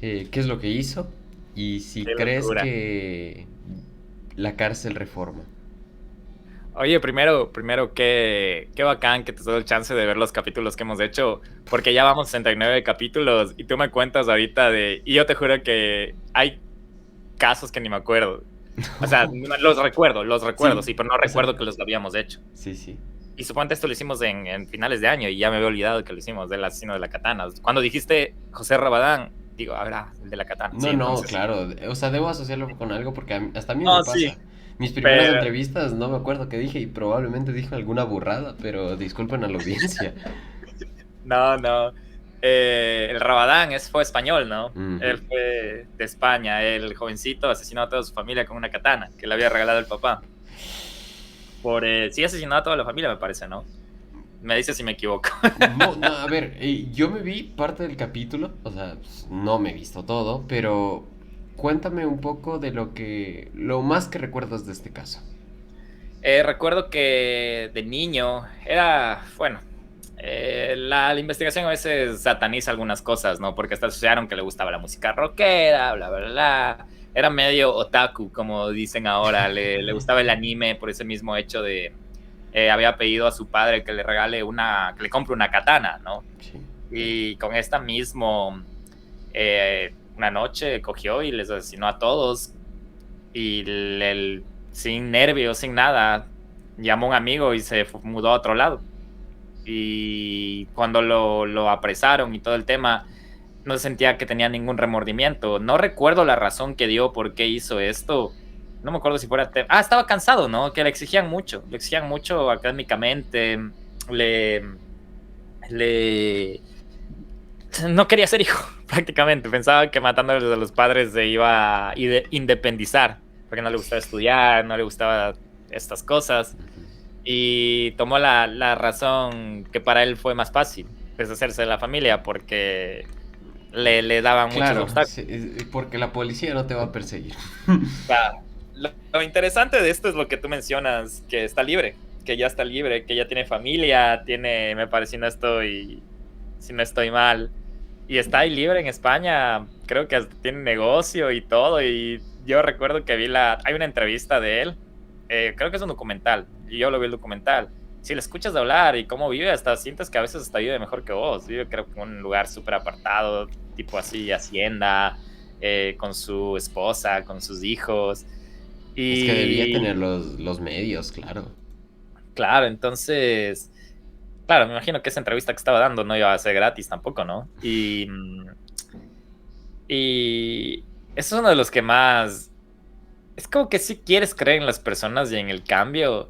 A: qué es lo que hizo y si
B: Qué
A: crees
B: locura.
A: que la cárcel reforma.
B: Oye, primero qué bacán que te doy el chance de ver los capítulos que hemos hecho, porque ya vamos a 69 capítulos y tú me cuentas ahorita y yo te juro que hay casos que ni me acuerdo. O sea, los recuerdo, sí, pero no recuerdo que los habíamos hecho.
A: Sí.
B: Y suponte esto lo hicimos en finales de año y ya me había olvidado que lo hicimos, del asesino de la katana. Cuando dijiste José Rabadán, digo, el de la katana.
A: No,
B: Sí,
A: no,
B: entonces,
A: claro. O sea, debo asociarlo con algo porque hasta a mí me
B: no,
A: pasa.
B: sí,
A: Mis primeras
B: pero
A: entrevistas no me acuerdo qué dije y probablemente dije alguna burrada, pero disculpen a la audiencia.
B: no. El Rabadán fue español, ¿no?
A: Ujú.
B: Él fue de España. El jovencito asesinó a toda su familia con una katana que le había regalado el papá. Sí, asesinó a toda la familia, me parece, ¿no? Me dice si me equivoco.
A: No, a ver, yo me vi parte del capítulo, o sea, pues, no me he visto todo, pero cuéntame un poco de lo más que recuerdas de este caso.
B: Recuerdo que de niño bueno, la investigación a veces sataniza algunas cosas, ¿no? Porque hasta asociaron que le gustaba la música rockera, bla, bla, bla. Era medio otaku, como dicen ahora. Le gustaba el anime por ese mismo hecho de... había pedido a su padre que le que le compre una katana, ¿no?
A: Sí.
B: Y con esta mismo... una noche cogió y les asesinó a todos. Y sin nervios, sin nada, llamó a un amigo y se mudó a otro lado. Y cuando lo apresaron y todo el tema, no sentía que tenía ningún remordimiento. No recuerdo la razón que dio por qué hizo esto. No me acuerdo si fuera... estaba cansado, ¿no? Que le exigían mucho académicamente. No quería ser hijo, prácticamente. Pensaba que matándoles a los padres se iba a independizar, porque no le gustaba estudiar, no le gustaba estas cosas. Y tomó la razón que para él fue más fácil, deshacerse de la familia, porque le daban muchos obstáculos.
A: Sí, porque la policía no te va a perseguir.
B: Lo interesante de esto es lo que tú mencionas, que está libre, que ya está libre, que ya tiene familia, me parece, si no estoy mal, y está ahí libre en España. Creo que hasta tiene negocio y todo. Y yo recuerdo que hay una entrevista de él, creo que es un documental, y yo lo vi el documental, si le escuchas hablar y cómo vive, hasta sientes que a veces hasta vive mejor que vos. Vive, creo que en un lugar súper apartado, tipo así, hacienda, con su esposa, con sus hijos.
A: Es que debía
B: Y
A: tener los medios, claro.
B: claro, entonces, claro, me imagino que esa entrevista que estaba dando no iba a ser gratis tampoco, ¿no? Y eso es uno de los que más... Es como que sí quieres creer en las personas y en el cambio,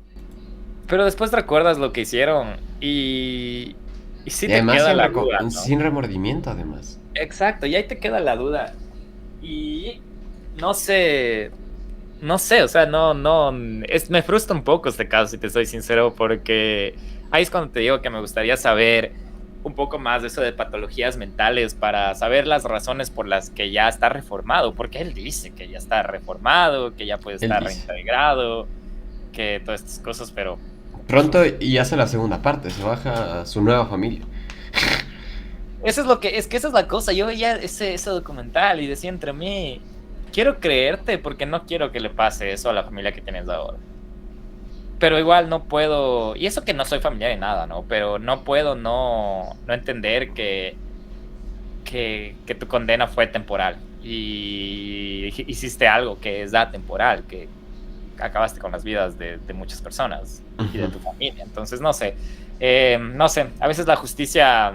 B: pero después recuerdas lo que hicieron y sí
A: Y
B: te
A: además
B: queda la duda, ¿no?
A: sin remordimiento, además.
B: Exacto, y ahí te queda la duda. Y no sé, no sé, o sea, me frustra un poco este caso, si te soy sincero, porque ahí es cuando te digo que me gustaría saber un poco más de eso de patologías mentales para saber las razones por las que ya está reformado, porque él dice que ya está reformado, que ya puede
A: Él
B: estar
A: dice.
B: reintegrado, que todas estas cosas, pero
A: Pronto y hace la segunda parte, se baja a su nueva familia.
B: eso es lo que, es que esa es la cosa. Yo veía ese documental y decía entre mí, quiero creerte porque no quiero que le pase eso a la familia que tienes ahora. Pero igual no puedo, y eso que no soy familiar de nada, ¿no? Pero no puedo no entender que tu condena fue temporal y hiciste algo que es atemporal, que acabaste con las vidas de muchas personas y de tu familia. Entonces, no sé, no sé, a veces la justicia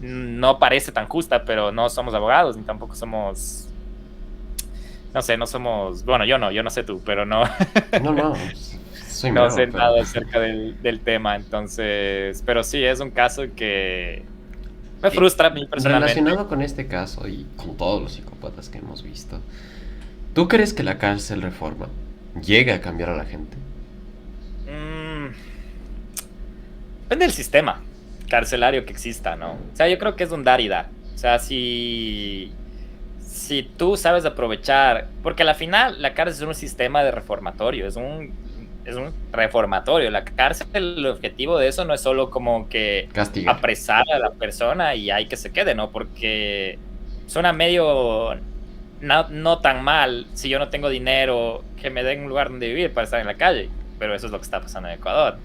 B: no parece tan justa, pero no somos abogados ni tampoco somos, no sé, no somos, bueno, yo no sé tú, pero no,
A: No, no, soy
B: no
A: nuevo,
B: sé
A: pero...
B: nada acerca del tema, entonces, pero sí, es un caso que me frustra a mí personalmente.
A: Relacionado con este caso y con todos los psicópatas que hemos visto, ¿tú crees que la cárcel reforma llega a cambiar a la gente?
B: Mm, Depende del sistema carcelario que exista, ¿no? O sea, yo creo que es un dar y dar. O sea, si tú sabes aprovechar, porque al final la cárcel es un sistema de reformatorio, es un reformatorio. La cárcel, el objetivo de eso no es solo como que
A: Castigar.
B: apresar a la persona y hay que se quede, ¿no? Porque suena medio no tan mal si yo no tengo dinero que me den un lugar donde vivir para estar en la calle. Pero eso es lo que está pasando en Ecuador.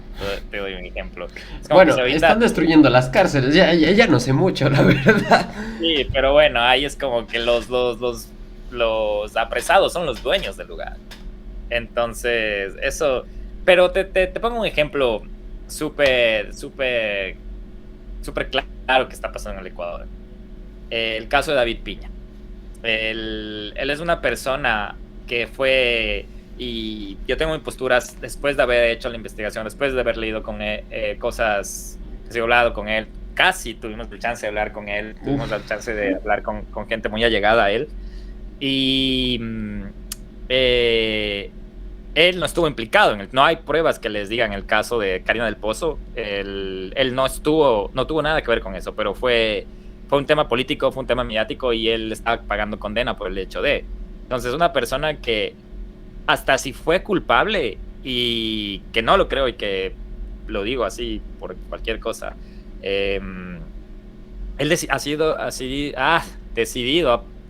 B: Te doy un ejemplo. Es como que
A: Bueno,
B: si ahorita,
A: están destruyendo las cárceles, ya no sé mucho, la verdad.
B: sí, pero bueno, ahí es como que los apresados son los dueños del lugar. Entonces, eso. Pero te pongo un ejemplo súper, súper, súper claro que está pasando en el Ecuador. El caso de David Piña. Él es una persona que fue, y yo tengo mis posturas después de haber hecho la investigación, después de haber leído con él, cosas, que se he hablado con él, casi tuvimos la chance de hablar con él, tuvimos la chance de hablar con gente muy allegada a él, y él no estuvo implicado no hay pruebas que les digan el caso de Karina del Pozo, él no tuvo nada que ver con eso, pero fue un tema político, fue un tema mediático y él estaba pagando condena por el hecho de. Entonces, una persona que hasta si fue culpable y que no lo creo y que lo digo así por cualquier cosa, él decidido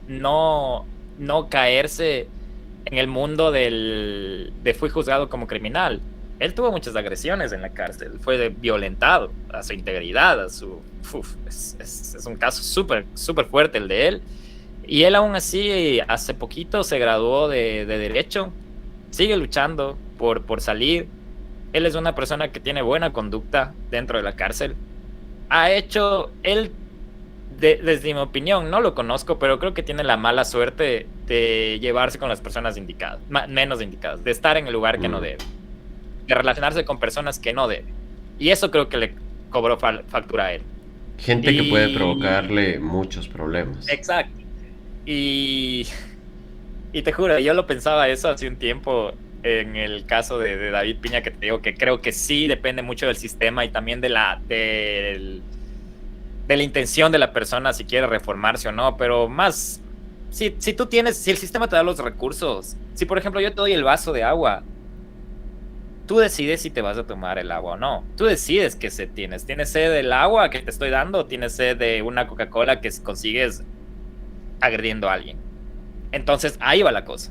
B: no caerse en el mundo de fui juzgado como criminal. Él tuvo muchas agresiones en la cárcel, fue violentado a su integridad, es un caso súper, súper fuerte el de él. Y él aún así, hace poquito se graduó de Derecho, sigue luchando por salir. Él es una persona que tiene buena conducta dentro de la cárcel. Él, desde mi opinión, no lo conozco, pero creo que tiene la mala suerte de llevarse con las personas indicadas, menos indicadas, de estar en el lugar que no debe, de relacionarse con personas que no debe. Y eso creo que le cobró factura a él.
A: Gente que puede provocarle muchos problemas.
B: Exacto. Y, y te juro, yo lo pensaba eso hace un tiempo en el caso de David Piña, que te digo que creo que sí depende mucho del sistema y también de la intención de la persona si quiere reformarse o no, pero más, si el sistema te da los recursos, si por ejemplo yo te doy el vaso de agua, tú decides si te vas a tomar el agua o no. Tú decides qué sed tienes. ¿Tienes sed del agua que te estoy dando? ¿Tienes sed de una Coca-Cola que consigues agrediendo a alguien? Entonces ahí va la cosa.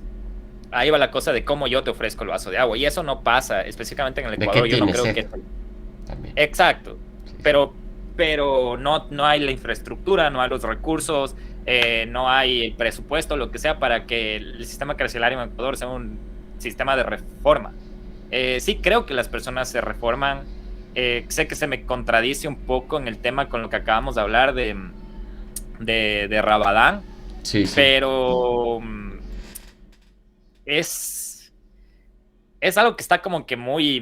B: Ahí va la cosa de cómo yo te ofrezco el vaso de agua. Y eso no pasa, específicamente en el
A: ¿De qué
B: Ecuador. Yo no
A: tienes
B: creo
A: sed?
B: que... Exacto,
A: Sí, sí.
B: pero no hay la infraestructura, no hay los recursos, no hay el presupuesto, lo que sea, para que el sistema carcelario en Ecuador sea un sistema de reforma. Sí creo que las personas se reforman. Sé que se me contradice un poco en el tema con lo que acabamos de hablar de Rabadán,
A: Sí, sí.
B: pero es, es algo que está como que muy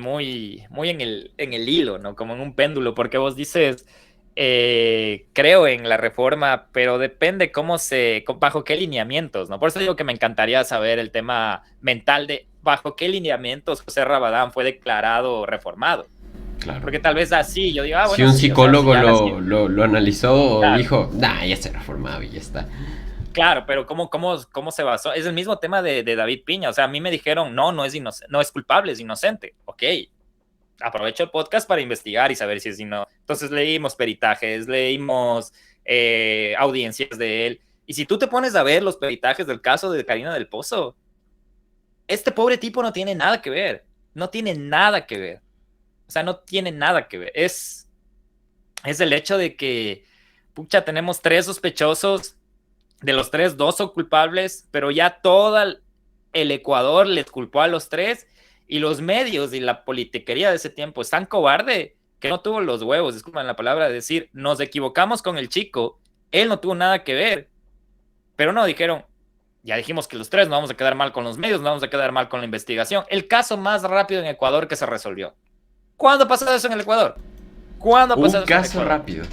B: en el hilo, ¿no? Como en un péndulo, porque vos dices, creo en la reforma, pero depende bajo qué lineamientos, ¿no? Por eso digo que me encantaría saber el tema mental de bajo qué lineamientos José Rabadán fue declarado reformado.
A: Claro.
B: Porque tal vez así, yo digo,
A: Si
B: bueno,
A: un
B: sí, o sea, si
A: psicólogo
B: ya nací,
A: lo analizó,
B: claro.
A: dijo, nah, ya se reformaba y ya está.
B: Claro, pero ¿cómo se basó? Es el mismo tema de David Piña. O sea, a mí me dijeron, no es culpable, es inocente. Ok, aprovecho el podcast para investigar y saber si es inocente. Entonces leímos peritajes, leímos audiencias de él. Y si tú te pones a ver los peritajes del caso de Karina del Pozo, este pobre tipo no tiene nada que ver. No tiene nada que ver. O sea, no tiene nada que ver. Es el hecho de que, pucha, tenemos 3 sospechosos. De los 3, 2 son culpables, pero ya todo el Ecuador les culpó a los 3 y los medios y la politiquería de ese tiempo es tan cobarde que no tuvo los huevos, disculpen la palabra, de decir, nos equivocamos con el chico, él no tuvo nada que ver, pero no, dijeron, ya dijimos que los 3 no vamos a quedar mal con los medios, no vamos a quedar mal con la investigación. El caso más rápido en Ecuador que se resolvió. ¿Cuándo ha pasado eso en el Ecuador? ¿Cuándo ha
A: Un
B: pasado eso en el
A: caso
B: Ecuador?
A: rápido.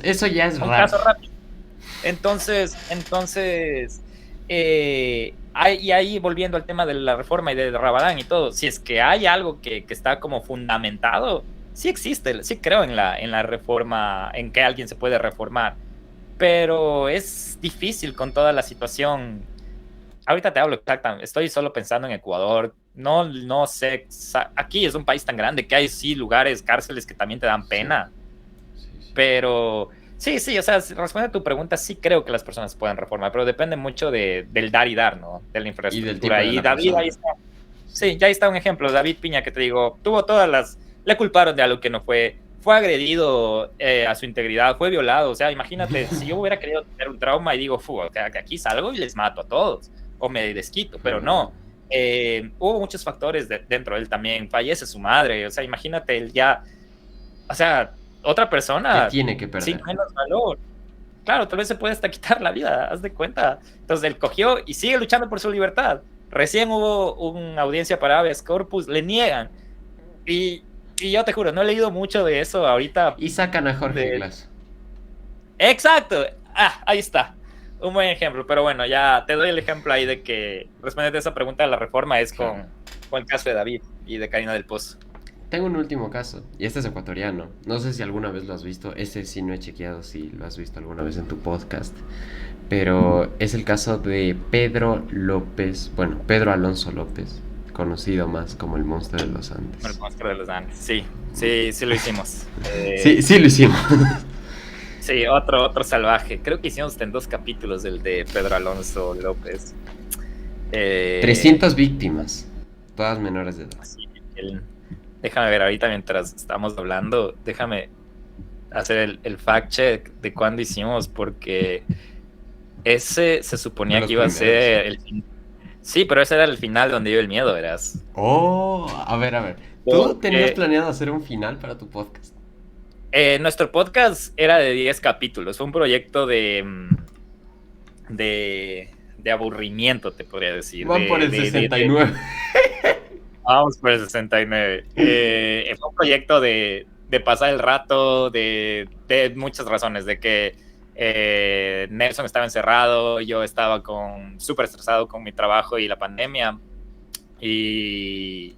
A: Eso ya es
B: Un
A: raro.
B: caso rápido. Entonces, y ahí volviendo al tema de la reforma y de Rabadán y todo, si es que hay algo que está como fundamentado, sí existe, sí creo en la reforma, en que alguien se puede reformar, pero es difícil con toda la situación. Ahorita te hablo exactamente, estoy solo pensando en Ecuador, no sé, aquí es un país tan grande que hay sí lugares, cárceles que también te dan
A: Sí,
B: pena,
A: sí, sí.
B: pero sí, o sea, respondiendo a tu pregunta, sí creo que las personas pueden reformar, pero depende mucho del dar y dar, ¿no? De la
A: Y del tipo
B: infraestructura.
A: de
B: Y
A: la
B: David,
A: persona.
B: ahí está.
A: Sí.
B: Sí, ya ahí está un ejemplo. David Piña, que te digo, tuvo todas las. Le culparon de algo que no fue. Fue agredido a su integridad, fue violado. O sea, imagínate, si yo hubiera querido tener un trauma y digo, que aquí salgo y les mato a todos, o me desquito, pero no. Hubo muchos factores dentro de él también. Fallece su madre, o sea, imagínate, él ya. O sea, otra
A: ¿Qué
B: persona
A: tiene que
B: sin
A: perder?
B: menos valor. Claro, tal vez se puede hasta quitar la vida, haz de cuenta. Entonces él cogió y sigue luchando por su libertad. Recién hubo una audiencia para habeas corpus, le niegan. Y, y yo te juro, no he leído mucho de eso ahorita.
A: Y sacan a Jorge Glass.
B: Exacto, ahí está. Un buen ejemplo, pero bueno, ya te doy el ejemplo ahí de que respondiendo a esa pregunta de la reforma es
A: Claro.
B: con el caso de David y de Karina del Pozo.
A: Tengo un último caso, y este es ecuatoriano. No sé si alguna vez lo has visto. Ese sí no he chequeado si lo has visto alguna vez en tu podcast. Pero es el caso de Pedro López, bueno, Pedro Alonso López, conocido más como el monstruo de los
B: El
A: Andes.
B: monstruo de los Andes, sí lo hicimos.
A: Sí lo hicimos.
B: Sí, otro salvaje. Creo que hicimos en 2 capítulos el de Pedro Alonso López.
A: 300 víctimas, todas menores de edad.
B: Sí, déjame ver ahorita mientras estamos hablando, déjame hacer el fact check de cuándo hicimos, porque ese se
A: De
B: suponía
A: los
B: que iba a
A: primeros.
B: ser el fin. Sí, pero ese era el final donde iba el miedo, verás.
A: Oh, a ver. ¿Tú tenías planeado hacer un final para tu podcast?
B: Nuestro podcast era de 10 capítulos. Fue un proyecto de aburrimiento, te podría decir.
A: Van por el 69.
B: Vamos por el 69. Fue un proyecto de pasar el rato, de muchas razones, de que Nelson estaba encerrado, yo estaba súper estresado con mi trabajo y la pandemia, y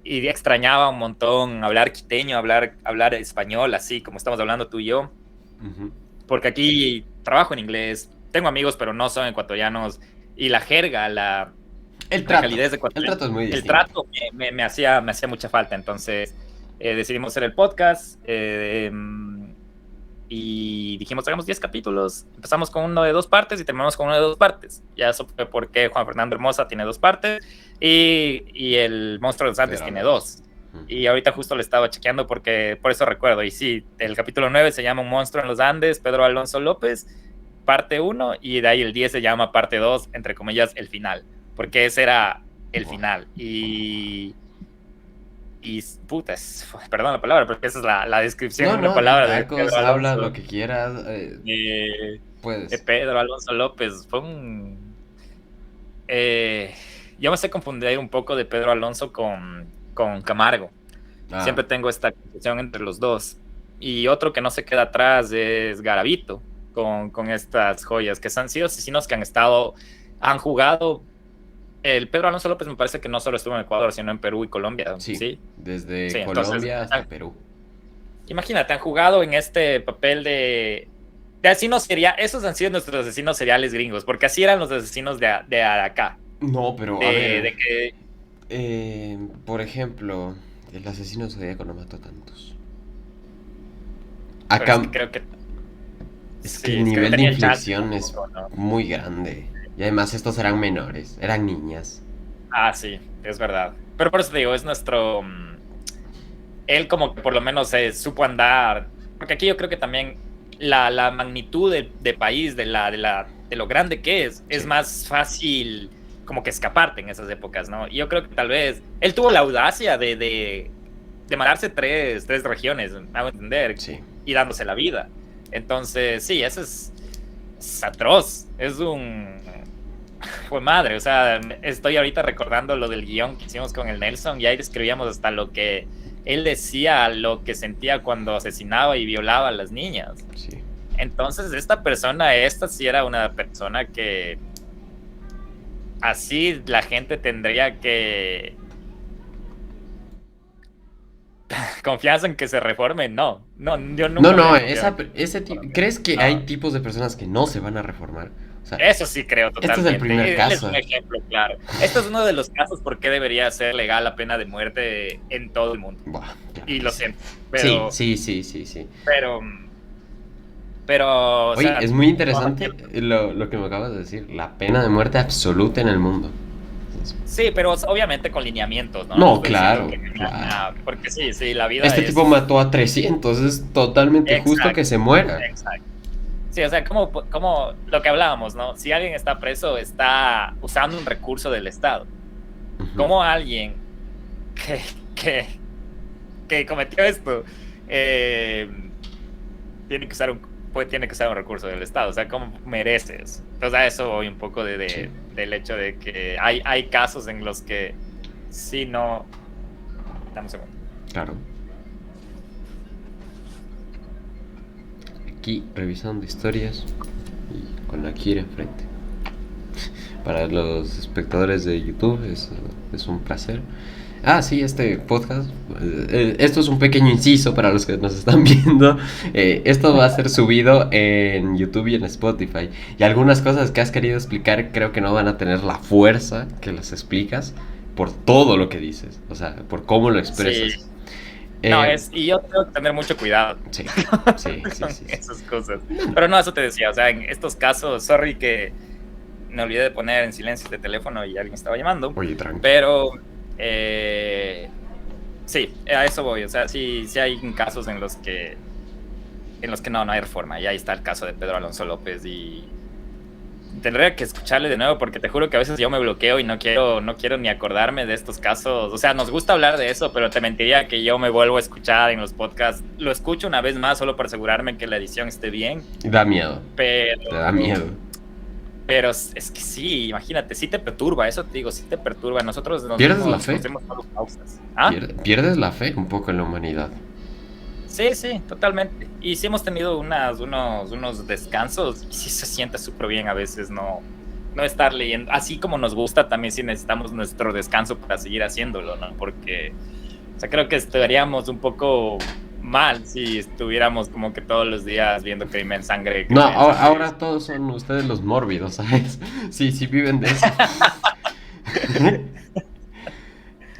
B: extrañaba un montón hablar quiteño, hablar español, así como estamos hablando tú y yo, porque aquí trabajo en inglés, tengo amigos, pero no son ecuatorianos, y la jerga, la calidez ecuatoriana,
A: el trato es muy distinto.
B: El trato me hacía mucha falta, entonces decidimos hacer el podcast, y dijimos, hagamos 10 capítulos, empezamos con uno de 2 partes y terminamos con uno de 2 partes, ya eso fue porque Juan Fernando Hermosa tiene 2 partes, y el Monstruo de los Andes tiene 2. Y ahorita justo le estaba chequeando porque por eso recuerdo. Y sí, el capítulo 9 se llama Un monstruo en los Andes, Pedro Alonso López, parte 1, y de ahí el 10 se llama parte 2, entre comillas, el final. Porque ese era el final. Y putas, perdón la palabra, porque esa es la descripción
A: No,
B: de una
A: no,
B: palabra de
A: tacos,
B: Pedro
A: habla
B: Alonso.
A: lo que quieras,
B: De
A: puedes.
B: Pedro Alonso López. Fue un... yo me sé confundir un poco de Pedro Alonso con Camargo. Siempre tengo esta confusión entre los dos. Y otro que no se queda atrás es Garavito, con estas joyas, que han sido asesinos que han jugado. El Pedro Alonso López me parece que no solo estuvo en Ecuador, sino en Perú y Colombia. Sí,
A: desde
B: sí,
A: Colombia
B: entonces,
A: hasta Perú.
B: Imagínate, han jugado en este papel de asesinos seriales. Esos han sido nuestros asesinos seriales gringos, porque así eran los asesinos de acá.
A: No, pero a
B: De
A: ver,
B: que...
A: por ejemplo, el asesino zodíaco no mató tantos.
B: Pero es
A: Acá
B: que creo que...
A: es
B: sí,
A: que el
B: es que no
A: nivel de
B: tenía el chance
A: inflexión es
B: tampoco, ¿no?
A: muy grande. Y además estos eran menores, eran niñas.
B: Ah, sí, es verdad. Pero por eso te digo, es nuestro... él como que por lo menos supo andar. Porque aquí yo creo que también la magnitud de país, de lo grande que es
A: Sí.
B: más fácil como que escaparte en esas épocas, ¿no? Y yo creo que tal vez él tuvo la audacia de mandarse tres regiones, me hago entender,
A: Sí.
B: y dándose la vida. Entonces, sí, eso es atroz. Es un... Fue madre, o sea, estoy ahorita recordando lo del guión que hicimos con el Nelson y ahí describíamos hasta lo que él decía, lo que sentía cuando asesinaba y violaba a las niñas.
A: Sí.
B: Entonces, esta sí era una persona que así la gente tendría que confianza en que se reforme. No, yo nunca
A: No,
B: voy a confiar.
A: ¿crees que
B: No.
A: hay tipos de personas que no se van a reformar? O sea,
B: Eso sí creo
A: este es
B: totalmente.
A: el primer
B: Él es
A: caso.
B: un ejemplo claro. Este es uno de los casos por qué debería ser legal la pena de muerte en todo el mundo.
A: Buah, claro
B: Y
A: que
B: lo
A: sí.
B: siento, pero...
A: Sí.
B: Pero, o
A: Oye,
B: sea,
A: es muy interesante lo que me acabas de decir. La pena de muerte absoluta en el mundo.
B: sí, pero obviamente con lineamientos, ¿no?
A: No,
B: estoy
A: claro,
B: diciendo que
A: claro.
B: porque sí, la vida
A: Este
B: es...
A: tipo mató a 300, es totalmente justo que se muera.
B: Exacto. Sí, o sea, como lo que hablábamos, ¿no? Si alguien está preso, está usando un recurso del Estado. Como alguien que cometió esto tiene que usar un recurso del Estado. O sea, ¿cómo mereces? Entonces a eso voy un poco
A: Sí.
B: del hecho de que hay casos en los que sí no... Dame un segundo.
A: Claro. Aquí revisando historias y con la Kira enfrente. Para los espectadores de YouTube es un placer. Ah, sí, este podcast. Esto es un pequeño inciso para los que nos están viendo. Esto va a ser subido en YouTube y en Spotify. Y algunas cosas que has querido explicar creo que no van a tener la fuerza que las explicas por todo lo que dices. O sea, por cómo lo expresas.
B: Sí. No, y yo tengo que tener mucho cuidado.
A: Sí.
B: Con esas cosas. Pero no, eso te decía, o sea, en estos casos, sorry que me olvidé de poner en silencio este teléfono y alguien estaba llamando.
A: Oye, tranquilo.
B: Pero sí, a eso voy. O sea, sí hay casos en los que no hay reforma. Y ahí está el caso de Pedro Alonso López y tendría que escucharle de nuevo porque te juro que a veces yo me bloqueo y no quiero ni acordarme de estos casos. O sea, nos gusta hablar de eso, pero te mentiría que yo me vuelvo a escuchar en los podcasts. Lo escucho una vez más solo para asegurarme que la edición esté bien.
A: Da miedo.
B: Pero...
A: Te da miedo.
B: Pero es que sí, imagínate, sí te perturba, eso te digo, sí te perturba. Nosotros
A: ¿Pierdes la fe?
B: nos hemos dado pausas. ¿Ah?
A: Pierdes la fe un poco en la humanidad.
B: Sí, totalmente. Y sí hemos tenido unos descansos y sí se siente súper bien a veces no estar leyendo. Así como nos gusta, también sí necesitamos nuestro descanso para seguir haciéndolo, ¿no? Porque, o sea, creo que estaríamos un poco mal si estuviéramos como que todos los días viendo crimen, sangre.
A: No, ahora todos son ustedes los mórbidos, ¿sabes? Sí, viven de eso.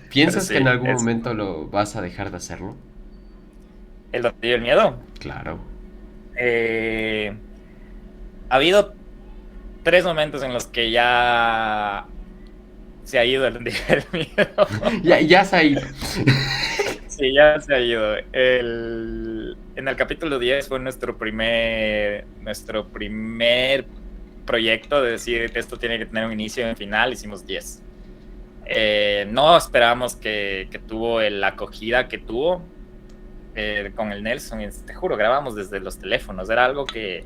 A: ¿Piensas que en algún momento lo vas a dejar de hacerlo?
B: ¿El donde el miedo?
A: Claro.
B: Ha habido 3 momentos en los que ya se ha ido el miedo.
A: Ya se ha ido.
B: Sí, ya se ha ido. En el capítulo 10 fue nuestro primer proyecto de decir esto tiene que tener un inicio y un final. Hicimos 10. No esperábamos que tuvo la acogida que tuvo con el Nelson. Te juro, grabamos desde los teléfonos. Era algo que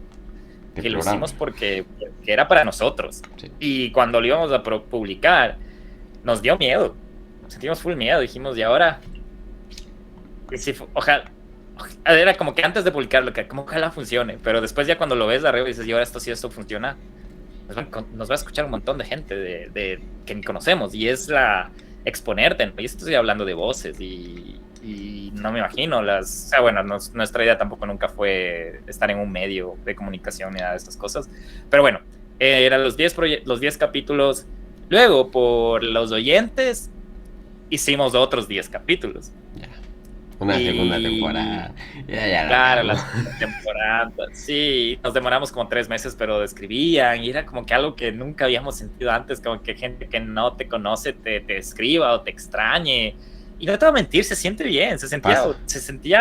B: lo hicimos porque era para nosotros.
A: Sí.
B: Y cuando lo íbamos a publicar, nos dio miedo. Sentimos full miedo. Dijimos, ¿y ahora? Y sí, ojalá. Era como que antes de publicarlo, que como ojalá funcione. Pero después ya cuando lo ves arriba y dices, ¿y ahora esto funciona? Nos va a escuchar un montón de gente que ni conocemos. Y es exponerte, ¿no? Y estoy hablando de voces y no me imagino o sea, bueno, nuestra idea tampoco nunca fue estar en un medio de comunicación ni nada de estas cosas. Pero bueno, eran los 10 capítulos. Luego, por los oyentes, hicimos otros 10 capítulos.
A: Una segunda temporada.
B: Claro, la segunda temporada. Sí, nos demoramos como 3 meses, pero escribían y era como que algo que nunca habíamos sentido antes, como que gente que no te conoce te escriba o te extrañe. Y no te voy a mentir, se siente bien, se sentía,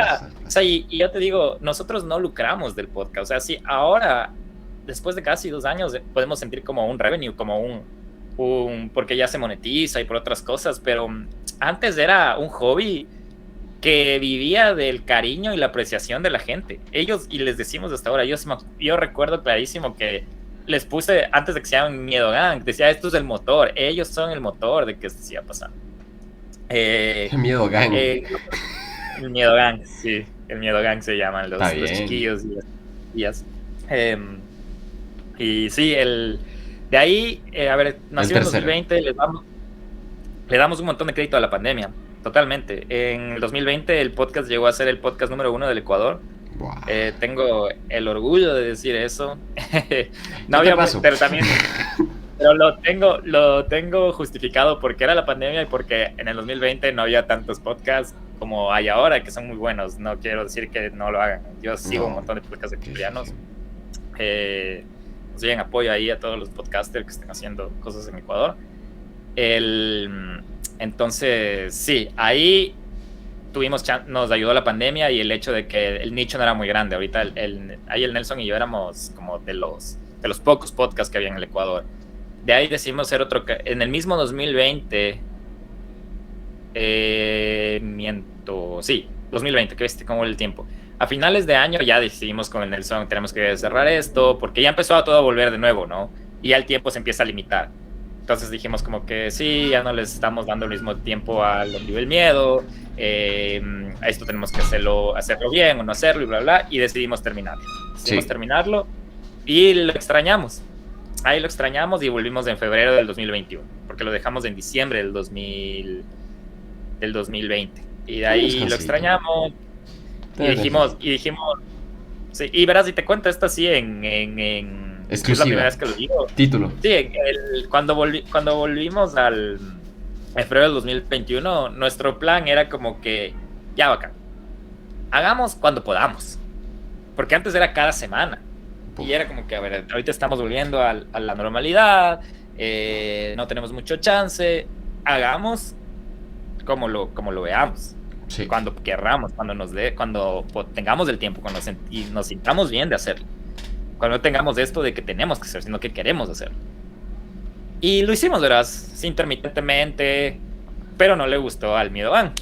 B: pasa. O sea, y yo te digo, nosotros no lucramos del podcast. O sea, sí, ahora, después de casi 2 años, podemos sentir como un revenue, como porque ya se monetiza y por otras cosas, pero antes era un hobby que vivía del cariño y la apreciación de la gente. Ellos, y les decimos hasta ahora, yo recuerdo clarísimo que les puse, antes de que se llamen Miedo Gang, decía, esto es el motor, ellos son el motor de que esto siga pasando.
A: Miedo Gang.
B: El Miedo Gang, sí, el Miedo Gang se llaman los chiquillos y las chiquillas. Y sí, de ahí, a ver, nació en 2020, le damos un montón de crédito a la pandemia. Totalmente. En el 2020 el podcast llegó a ser el podcast número 1 del Ecuador.
A: Wow.
B: Tengo el orgullo de decir eso. No había, pero también, pero lo tengo justificado porque era la pandemia y porque en el 2020 no había tantos podcasts como hay ahora, que son muy buenos. No quiero decir que no lo hagan. Yo sigo un montón de podcasts ecuatorianos. Nos doy apoyo ahí a todos los podcasters que estén haciendo cosas en Ecuador. Entonces, sí, ahí nos ayudó la pandemia y el hecho de que el nicho no era muy grande. Ahorita ahí el Nelson y yo éramos como de los pocos podcasts que había en el Ecuador. De ahí decidimos hacer otro. En el mismo 2020, sí, 2020, que viste cómo el tiempo. A finales de año ya decidimos con el Nelson, tenemos que cerrar esto, porque ya empezó a todo a volver de nuevo, ¿no? Y ya el tiempo se empieza a limitar. Entonces dijimos como que sí, ya no les estamos dando el mismo tiempo al Donde Vive el Miedo, a esto tenemos que hacerlo bien o no hacerlo y bla, bla, y decidimos terminarlo. Terminarlo y lo extrañamos. Ahí lo extrañamos y volvimos en febrero del 2021, porque lo dejamos en diciembre del 2020. Y de ahí lo extrañamos y dijimos, sí, y verás, si te cuento esto así en
A: exclusiva.
B: Es la primera vez que lo digo.
A: Título.
B: Sí, cuando volvimos en febrero del 2021, nuestro plan era como que, ya bacán, hagamos cuando podamos. Porque antes era cada semana. Y era como que, a ver, ahorita estamos volviendo a la normalidad, no tenemos mucho chance, hagamos como lo veamos. Sí. Cuando querramos, cuando tengamos el tiempo, cuando nos sintamos bien de hacerlo. Cuando no tengamos esto de que tenemos que hacer, sino que queremos hacerlo. Y lo hicimos, verás, intermitentemente, pero no le gustó al Miedo Gang.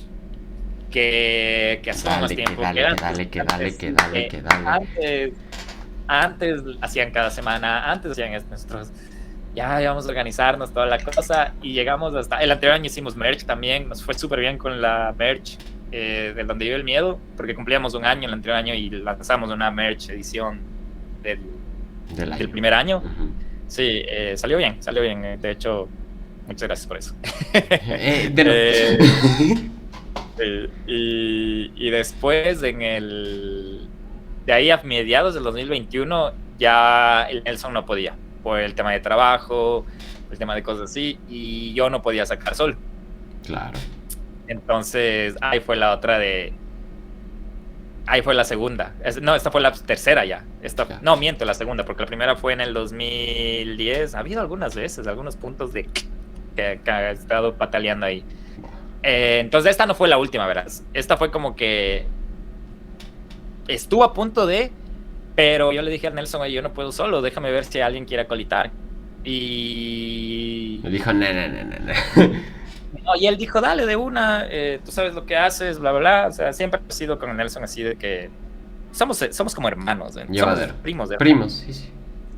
B: Que hace unos tiempos que dale. Antes hacían cada semana, antes hacían nuestros... Ya íbamos a organizarnos toda la cosa y llegamos hasta... El anterior año hicimos merch también, nos fue súper bien con la merch de Donde Vive el Miedo, porque cumplíamos un año el anterior año y lanzamos una merch edición del primer año. Uh-huh. Sí, salió bien. De hecho, muchas gracias por eso. Y después, de ahí a mediados del 2021, ya el Nelson no podía, por el tema de trabajo, el tema de cosas así, y yo no podía sacar solo.
A: Claro.
B: Entonces, ahí fue la segunda. Esta fue la tercera ya. No, miento, la segunda, porque la primera fue en el 2010. Ha habido algunas veces, algunos puntos que ha estado pataleando ahí. Entonces esta no fue la última, verás. Esta fue como que estuvo a punto de, pero yo le dije a Nelson, oye, yo no puedo solo, déjame ver si alguien quiere acolitar. Y
A: Me dijo, no.
B: no, y él dijo, dale de una, tú sabes lo que haces, bla, bla, bla. O sea, siempre he sido con Nelson así de que somos como hermanos, somos primos.
A: Primos, sí.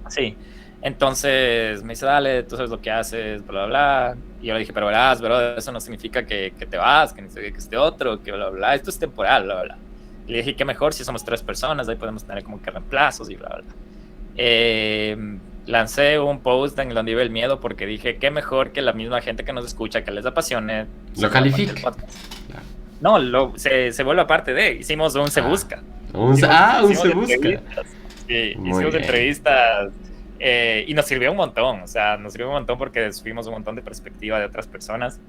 B: Sí. Entonces me dice, dale, tú sabes lo que haces, bla, bla, bla. Y yo le dije, pero verás, bro, eso no significa que te vas, que este otro, que bla, bla, bla. Esto es temporal, bla, bla. Y le dije, qué mejor si somos 3 personas, ahí podemos tener como que reemplazos y bla, bla, bla. Lancé un post en donde iba el miedo porque dije, qué mejor que la misma gente que nos escucha, que les apasione.
A: Lo califique.
B: No, se vuelve aparte de, hicimos un Se Busca.
A: Un Se Busca.
B: Sí, hicimos entrevistas. Y nos sirvió un montón, o sea, nos sirvió un montón porque subimos un montón de perspectiva de otras personas.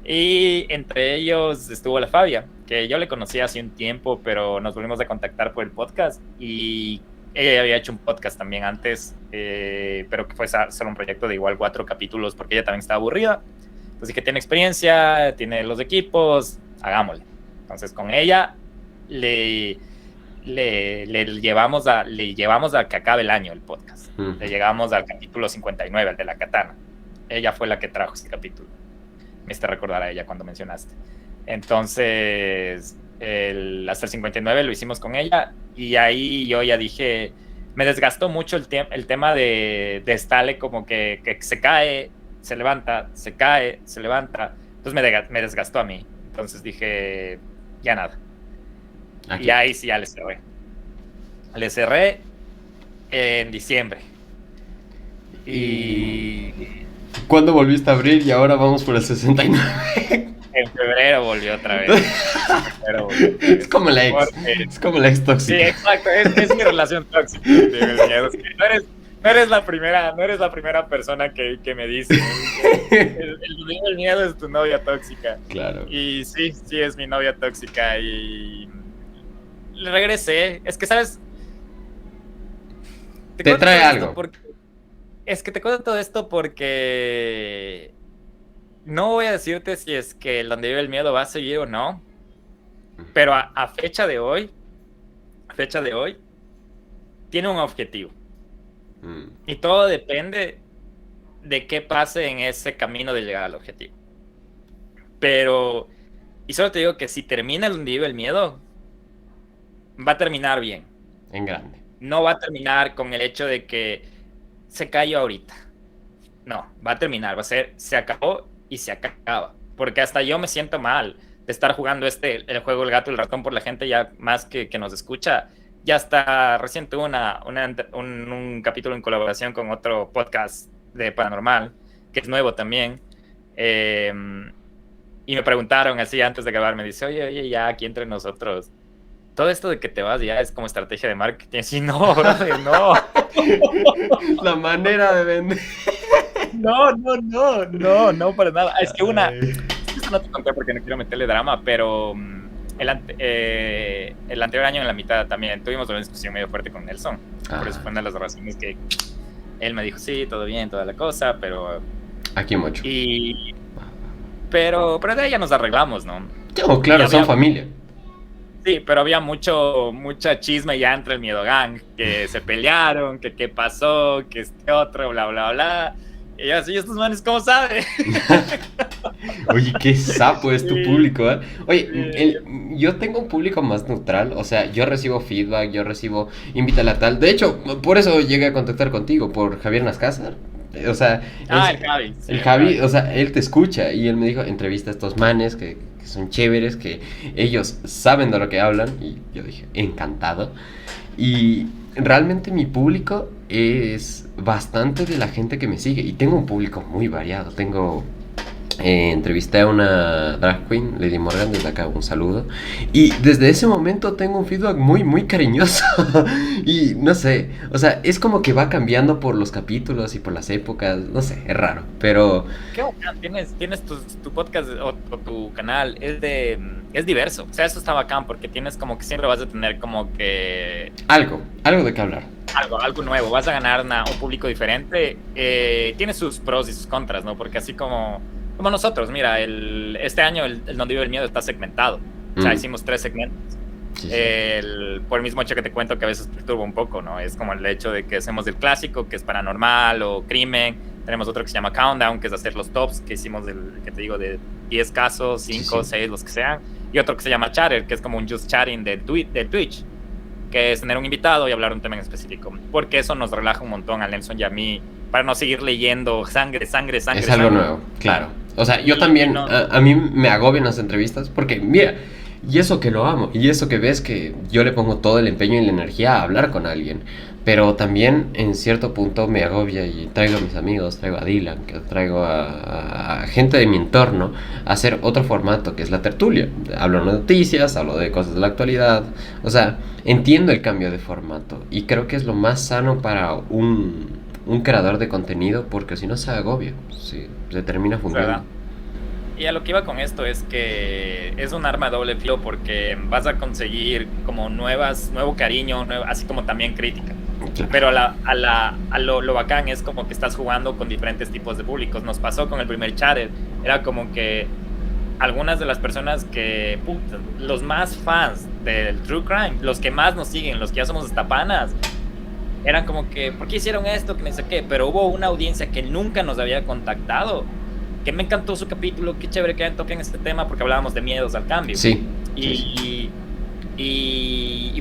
B: Y entre ellos estuvo la Fabia, que yo le conocía hace un tiempo, pero nos volvimos a contactar por el podcast. Y ella había hecho un podcast también antes, pero que fue solo un proyecto de igual 4 capítulos, porque ella también estaba aburrida. Entonces dije, tiene experiencia, tiene los equipos, hagámosle. Entonces con ella le llevamos a que acabe el año el podcast. Le llegamos al capítulo 59, al de la katana. Ella fue la que trajo ese capítulo. Me hiciste recordar a ella cuando mencionaste. Entonces, hasta el 59 lo hicimos con ella. Y ahí yo ya dije, me desgastó mucho el tema de estarle como que se cae, se levanta, se cae, se levanta. Entonces me desgastó a mí. Entonces dije, ya nada. Aquí. Y ahí sí ya le cerré. Le cerré en diciembre. Y
A: ¿cuándo volviste a abrir? Y ahora vamos por el 69.
B: En febrero volvió otra vez.
A: Es como la ex. Es como la ex tóxica.
B: Sí, exacto. Es mi relación tóxica. No eres la primera persona que me dice. El miedo es tu novia tóxica.
A: Claro.
B: Y sí, es mi novia tóxica. Y le regresé. Es que, ¿sabes?
A: Te trae algo.
B: Es que te cuento todo esto porque no voy a decirte si es que el donde vive el miedo va a seguir o no, pero a fecha de hoy, tiene un objetivo. Y todo depende de qué pase en ese camino de llegar al objetivo. Y solo te digo que si termina el donde vive el miedo, va a terminar bien.
A: En grande.
B: No va a terminar con el hecho de que se cayó ahorita. No, va a terminar, va a ser, se acabó y se acaba. Porque hasta yo me siento mal de estar jugando el juego El Gato y el Ratón por la gente ya más que nos escucha. Ya está, recién tuve un capítulo en colaboración con otro podcast de paranormal, que es nuevo también. Y me preguntaron así antes de grabar, me dice, oye, ya aquí entre nosotros, todo esto de que te vas ya es como estrategia de marketing. Sí, no, brother, no.
A: La manera de vender.
B: No, para nada. Es que esto no te conté porque no quiero meterle drama, pero el anterior año en la mitad también tuvimos una discusión medio fuerte con Nelson. Por eso fue una de las razones que él me dijo, sí, todo bien, toda la cosa, pero...
A: Aquí mucho.
B: Pero de ahí ya nos arreglamos, ¿no?
A: Oh, claro, son familia.
B: Sí, pero había mucha chisme ya entre el Miedo Gang, que se pelearon, que qué pasó, que este otro, bla, bla, bla. Y yo así, estos manes, ¿cómo saben?
A: Oye, qué sapo es tu público, ¿eh? Oye, yo tengo un público más neutral, o sea, yo recibo feedback, yo recibo invítala a tal. De hecho, por eso llegué a contactar contigo, por Javier Nascázar. O sea,
B: el Javi. Sí,
A: el Javi, o sea, él te escucha y él me dijo, entrevista a estos manes que son chéveres, que ellos saben de lo que hablan. Y yo dije, encantado. Y realmente mi público es bastante de la gente que me sigue. Y tengo un público muy variado. Entrevisté a una drag queen, Lady Morgan, desde acá un saludo. Y desde ese momento tengo un feedback muy, muy cariñoso. Y no sé, o sea, es como que va cambiando por los capítulos y por las épocas. No sé, es raro, pero...
B: Qué bacán, tienes tu podcast o tu canal, es diverso. O sea, eso está bacán porque tienes como que siempre vas a tener como que...
A: Algo de qué hablar.
B: Algo nuevo, vas a ganar un público diferente. Tiene sus pros y sus contras, ¿no? Porque así como Como nosotros, mira, este año el Donde Vive el Miedo está segmentado. O sea, hicimos 3 segmentos.
A: Sí, sí.
B: Por el mismo hecho que te cuento que a veces perturba un poco, ¿no? Es como el hecho de que hacemos el clásico, que es paranormal o crimen. Tenemos otro que se llama Countdown, que es hacer los tops, que hicimos que te digo, de 10 casos, 5, 6, los que sean. Y otro que se llama Chatter, que es como un just chatting de Twitch, que es tener un invitado y hablar un tema en específico. Porque eso nos relaja un montón a Nelson y a mí, para no seguir leyendo sangre.
A: Es algo nuevo, claro. O sea, yo también, a mí me agobian las entrevistas porque, mira, y eso que lo amo, y eso que ves que yo le pongo todo el empeño y la energía a hablar con alguien, pero también en cierto punto me agobia y traigo a mis amigos, traigo a Dylan, que traigo a gente de mi entorno a hacer otro formato que es la tertulia. Hablo de noticias, hablo de cosas de la actualidad, o sea, entiendo el cambio de formato y creo que es lo más sano para un creador de contenido porque si no se agobia, se termina fundiendo.
B: Y a lo que iba con esto es que es un arma de doble filo porque vas a conseguir como nuevo cariño, así como también crítica. Claro. Pero lo bacán es como que estás jugando con diferentes tipos de públicos. Nos pasó con el primer Chatter, era como que algunas de las personas que, los más fans del True Crime, los que más nos siguen, los que ya somos hasta panas, eran como que, ¿por qué hicieron esto? Que no sé qué, pero hubo una audiencia que nunca nos había contactado, que me encantó su capítulo, qué chévere que toquen este tema porque hablábamos de miedos al cambio.
A: Sí.
B: Y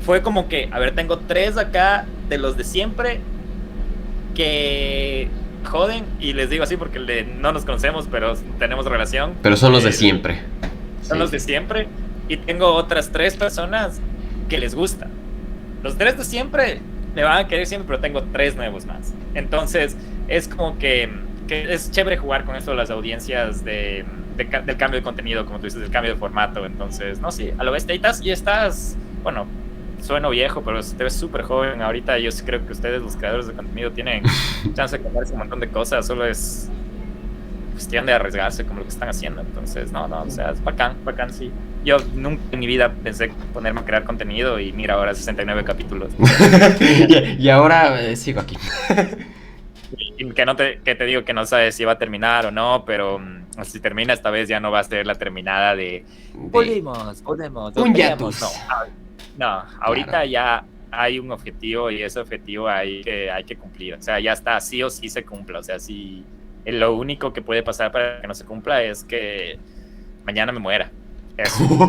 B: fue como que, a ver, tengo 3 acá de los de siempre que joden, y les digo así porque no nos conocemos, pero tenemos relación.
A: Pero son los de siempre.
B: Son los de siempre. Y tengo otras 3 personas que les gusta. Los 3 de siempre me van a querer siempre, pero tengo 3 nuevos más. Entonces, es como que es chévere jugar con esto de las audiencias del cambio de contenido, como tú dices, del cambio de formato. Entonces, no, sí, a lo bestia. Y estás, bueno, sueno viejo, pero te ves súper joven. Ahorita yo sí creo que ustedes, los creadores de contenido, tienen chance de comerse un montón de cosas. Solo es cuestión de arriesgarse como lo que están haciendo. Entonces, no, o sea, es bacán, sí. Yo nunca en mi vida pensé ponerme a crear contenido y mira, ahora 69 capítulos.
A: y ahora sigo aquí.
B: Que te digo que no sabes si va a terminar o no, pero si termina esta vez ya no va a ser la terminada de podemos,
A: un hiatus.
B: No, ahorita claro. Ya hay un objetivo y ese objetivo hay que cumplir. O sea, ya está, sí o sí se cumpla. O sea, si lo único que puede pasar para que no se cumpla es que mañana me muera. Eso.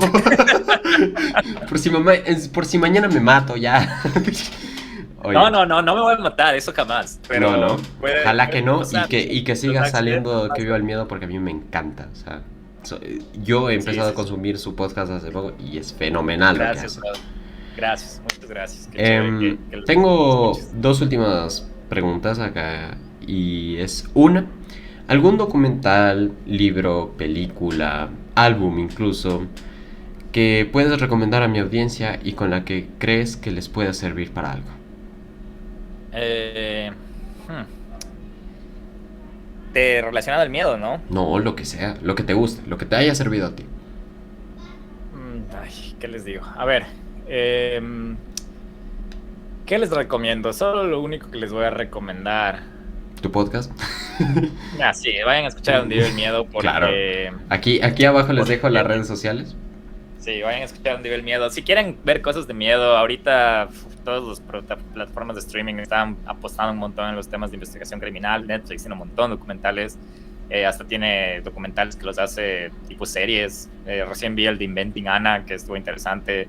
A: por si mañana me mato ya.
B: Oye. No me voy a matar, eso jamás. Pero
A: no. Ojalá que no y que siga saliendo Que Viva el Miedo porque a mí me encanta. O sea, yo he empezado a consumir su podcast hace poco y es fenomenal.
B: Gracias, lo que hace. Gracias, muchas gracias.
A: Tengo 2 últimas preguntas acá y es una, ¿algún documental, libro, película, álbum incluso, que puedes recomendar a mi audiencia y con la que crees que les pueda servir para algo?
B: Relacionado al miedo, ¿no?
A: No, lo que sea, lo que te guste, lo que te haya servido a ti.
B: Ay, ¿qué les digo? A ver, ¿qué les recomiendo? Solo lo único que les voy a recomendar.
A: ¿Tu podcast?
B: Sí, vayan a escuchar Donde Vive el Miedo porque...
A: Claro. Aquí abajo les dejo las redes sociales.
B: Sí, vayan a escuchar Donde Vive el Miedo. Si quieren ver cosas de miedo, ahorita todas las plataformas de streaming están apostando un montón en los temas de investigación criminal. Netflix tiene un montón de documentales. Hasta tiene documentales que los hace tipo series. Recién vi el de Inventing Anna, que estuvo interesante.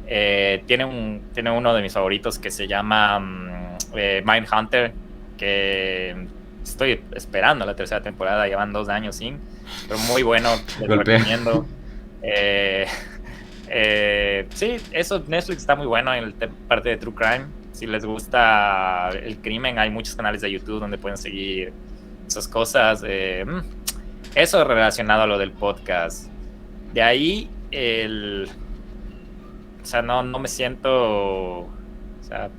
B: Tiene uno de mis favoritos que se llama Mindhunter, que estoy esperando la 3ª temporada. Llevan 2 años sin, pero muy bueno. Les recomiendo. Sí, eso, Netflix está muy bueno en la parte de True Crime. Si les gusta el crimen, hay muchos canales de YouTube donde pueden seguir esas cosas. Eso relacionado a lo del podcast. De ahí, o sea, no me siento, o sea,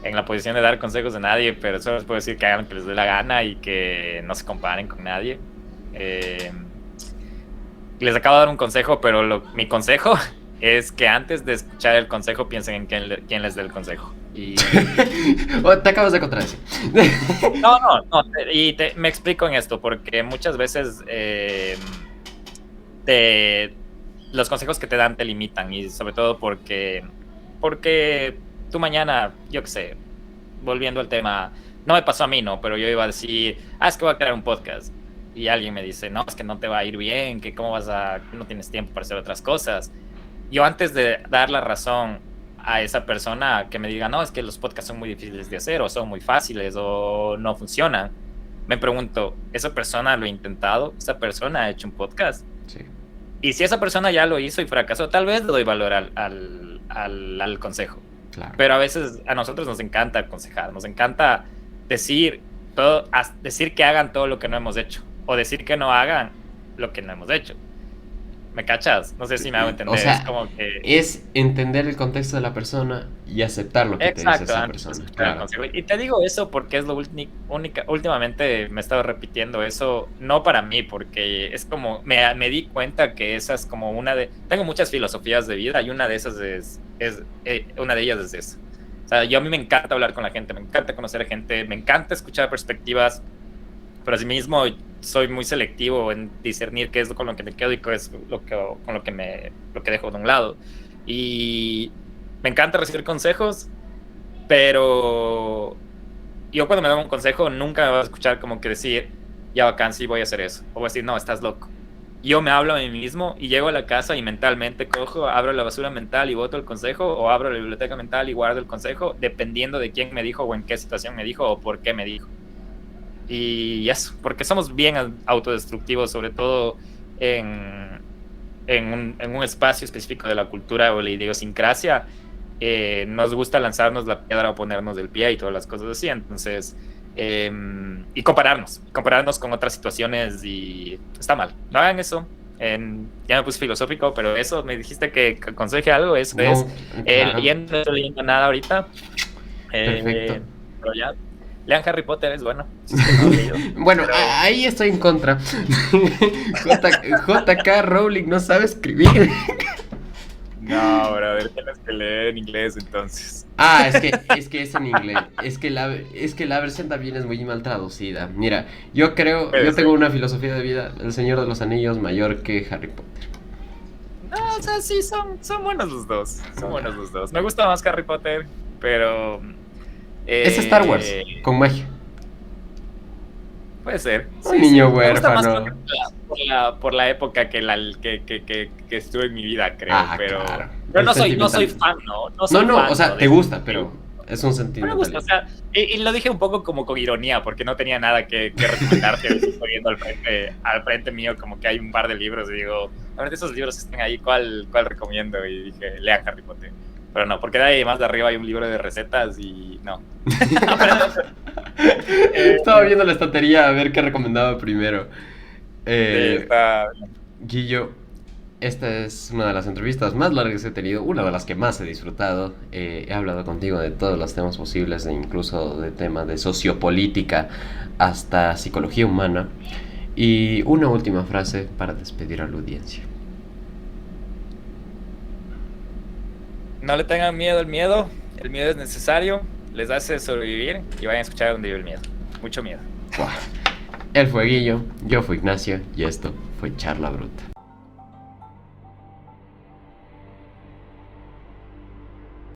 B: en la posición de dar consejos de nadie, pero solo les puedo decir que hagan lo que les dé la gana y que no se comparen con nadie. Les acabo de dar un consejo, pero mi consejo es que antes de escuchar el consejo piensen en quién les dé el consejo. Y
A: Oh, te acabas de contradecir.
B: no, me explico en esto, porque muchas veces los consejos que te dan te limitan, y sobre todo porque tú mañana, yo qué sé, volviendo al tema, no me pasó a mí, no, pero yo iba a decir, es que voy a crear un podcast. Y alguien me dice, no, es que no te va a ir bien, que cómo no tienes tiempo para hacer otras cosas. Yo antes de dar la razón a esa persona que me diga, no, es que los podcasts son muy difíciles de hacer, o son muy fáciles, o no funcionan, me pregunto, ¿esa persona lo ha intentado? ¿Esa persona ha hecho un podcast?
A: Sí.
B: Y si esa persona ya lo hizo y fracasó, tal vez le doy valor al consejo.
A: Claro.
B: Pero a veces a nosotros nos encanta aconsejar, nos encanta decir que hagan todo lo que no hemos hecho, o decir que no hagan lo que no hemos hecho. ¿Me cachas? No sé si me hago entender.
A: O sea,
B: es como que...
A: es entender el contexto de la persona y aceptar lo que
B: Exacto,
A: te dice esa persona. Claro.
B: Y te digo eso porque es lo últimamente me he estado repitiendo eso, no para mí, porque es como, me di cuenta que esa es como tengo muchas filosofías de vida, y una de esas una de ellas es esa. O sea, a mí me encanta hablar con la gente, me encanta conocer a gente, me encanta escuchar perspectivas, pero asimismo soy muy selectivo en discernir qué es con lo que me quedo y qué es con lo que dejo de un lado. Y me encanta recibir consejos, pero yo cuando me dan un consejo nunca me voy a escuchar como que decir, ya bacán, sí voy a hacer eso. O voy a decir, no, estás loco. Yo me hablo a mí mismo y llego a la casa y mentalmente abro la basura mental y boto el consejo, o abro la biblioteca mental y guardo el consejo, dependiendo de quién me dijo o en qué situación me dijo o por qué me dijo. Y eso, porque somos bien autodestructivos, sobre todo en un espacio específico de la cultura o la idiosincrasia. Nos gusta lanzarnos la piedra o ponernos del pie y todas las cosas así. Entonces, y compararnos con otras situaciones, y está mal. No hagan eso. Ya me puse filosófico, pero eso, me dijiste que aconseje algo. Eso no, es claro. No estoy leyendo nada ahorita.
A: Perfecto.
B: Pero ya. Lean Harry Potter, es bueno.
A: Bueno, pero... ahí estoy en contra. JK Rowling no sabe escribir.
B: No, brother, tienes que leer en inglés entonces.
A: Es que es en inglés. Es que la versión también es muy mal traducida. Mira, yo tengo una filosofía de vida, El Señor de los Anillos mayor que Harry Potter.
B: No, sí. O sea, sí, son buenos los dos. Buenos los dos. Me gusta más Harry Potter, pero...
A: es Star Wars, con magia.
B: Puede ser.
A: Un niño huérfano.
B: Por la época que estuve en mi vida, creo. Pero
A: claro.
B: Pero no soy fan, ¿no?
A: No, fan, o sea, te gusta, pero es un sentido.
B: Me gusta, o sea, y lo dije un poco como con ironía, porque no tenía nada que recomendarte. Estoy viendo al frente mío como que hay un par de libros, y digo, a ver, de esos libros que están ahí, ¿cuál recomiendo? Y dije, lean Harry Potter. Pero no, porque de ahí más de arriba hay un libro de recetas y no.
A: Estaba viendo la estantería a ver qué recomendaba primero. Guillo, esta es una de las entrevistas más largas que he tenido, una de las que más he disfrutado. He hablado contigo de todos los temas posibles, incluso de temas de sociopolítica hasta psicología humana. Y una última frase para despedir a la audiencia.
B: No le tengan miedo al miedo. El miedo es necesario, les hace sobrevivir, y vayan a escuchar donde vive el miedo. Mucho miedo.
A: Él fue Guillo, yo fui Ignacio, y esto fue Charla Bruta.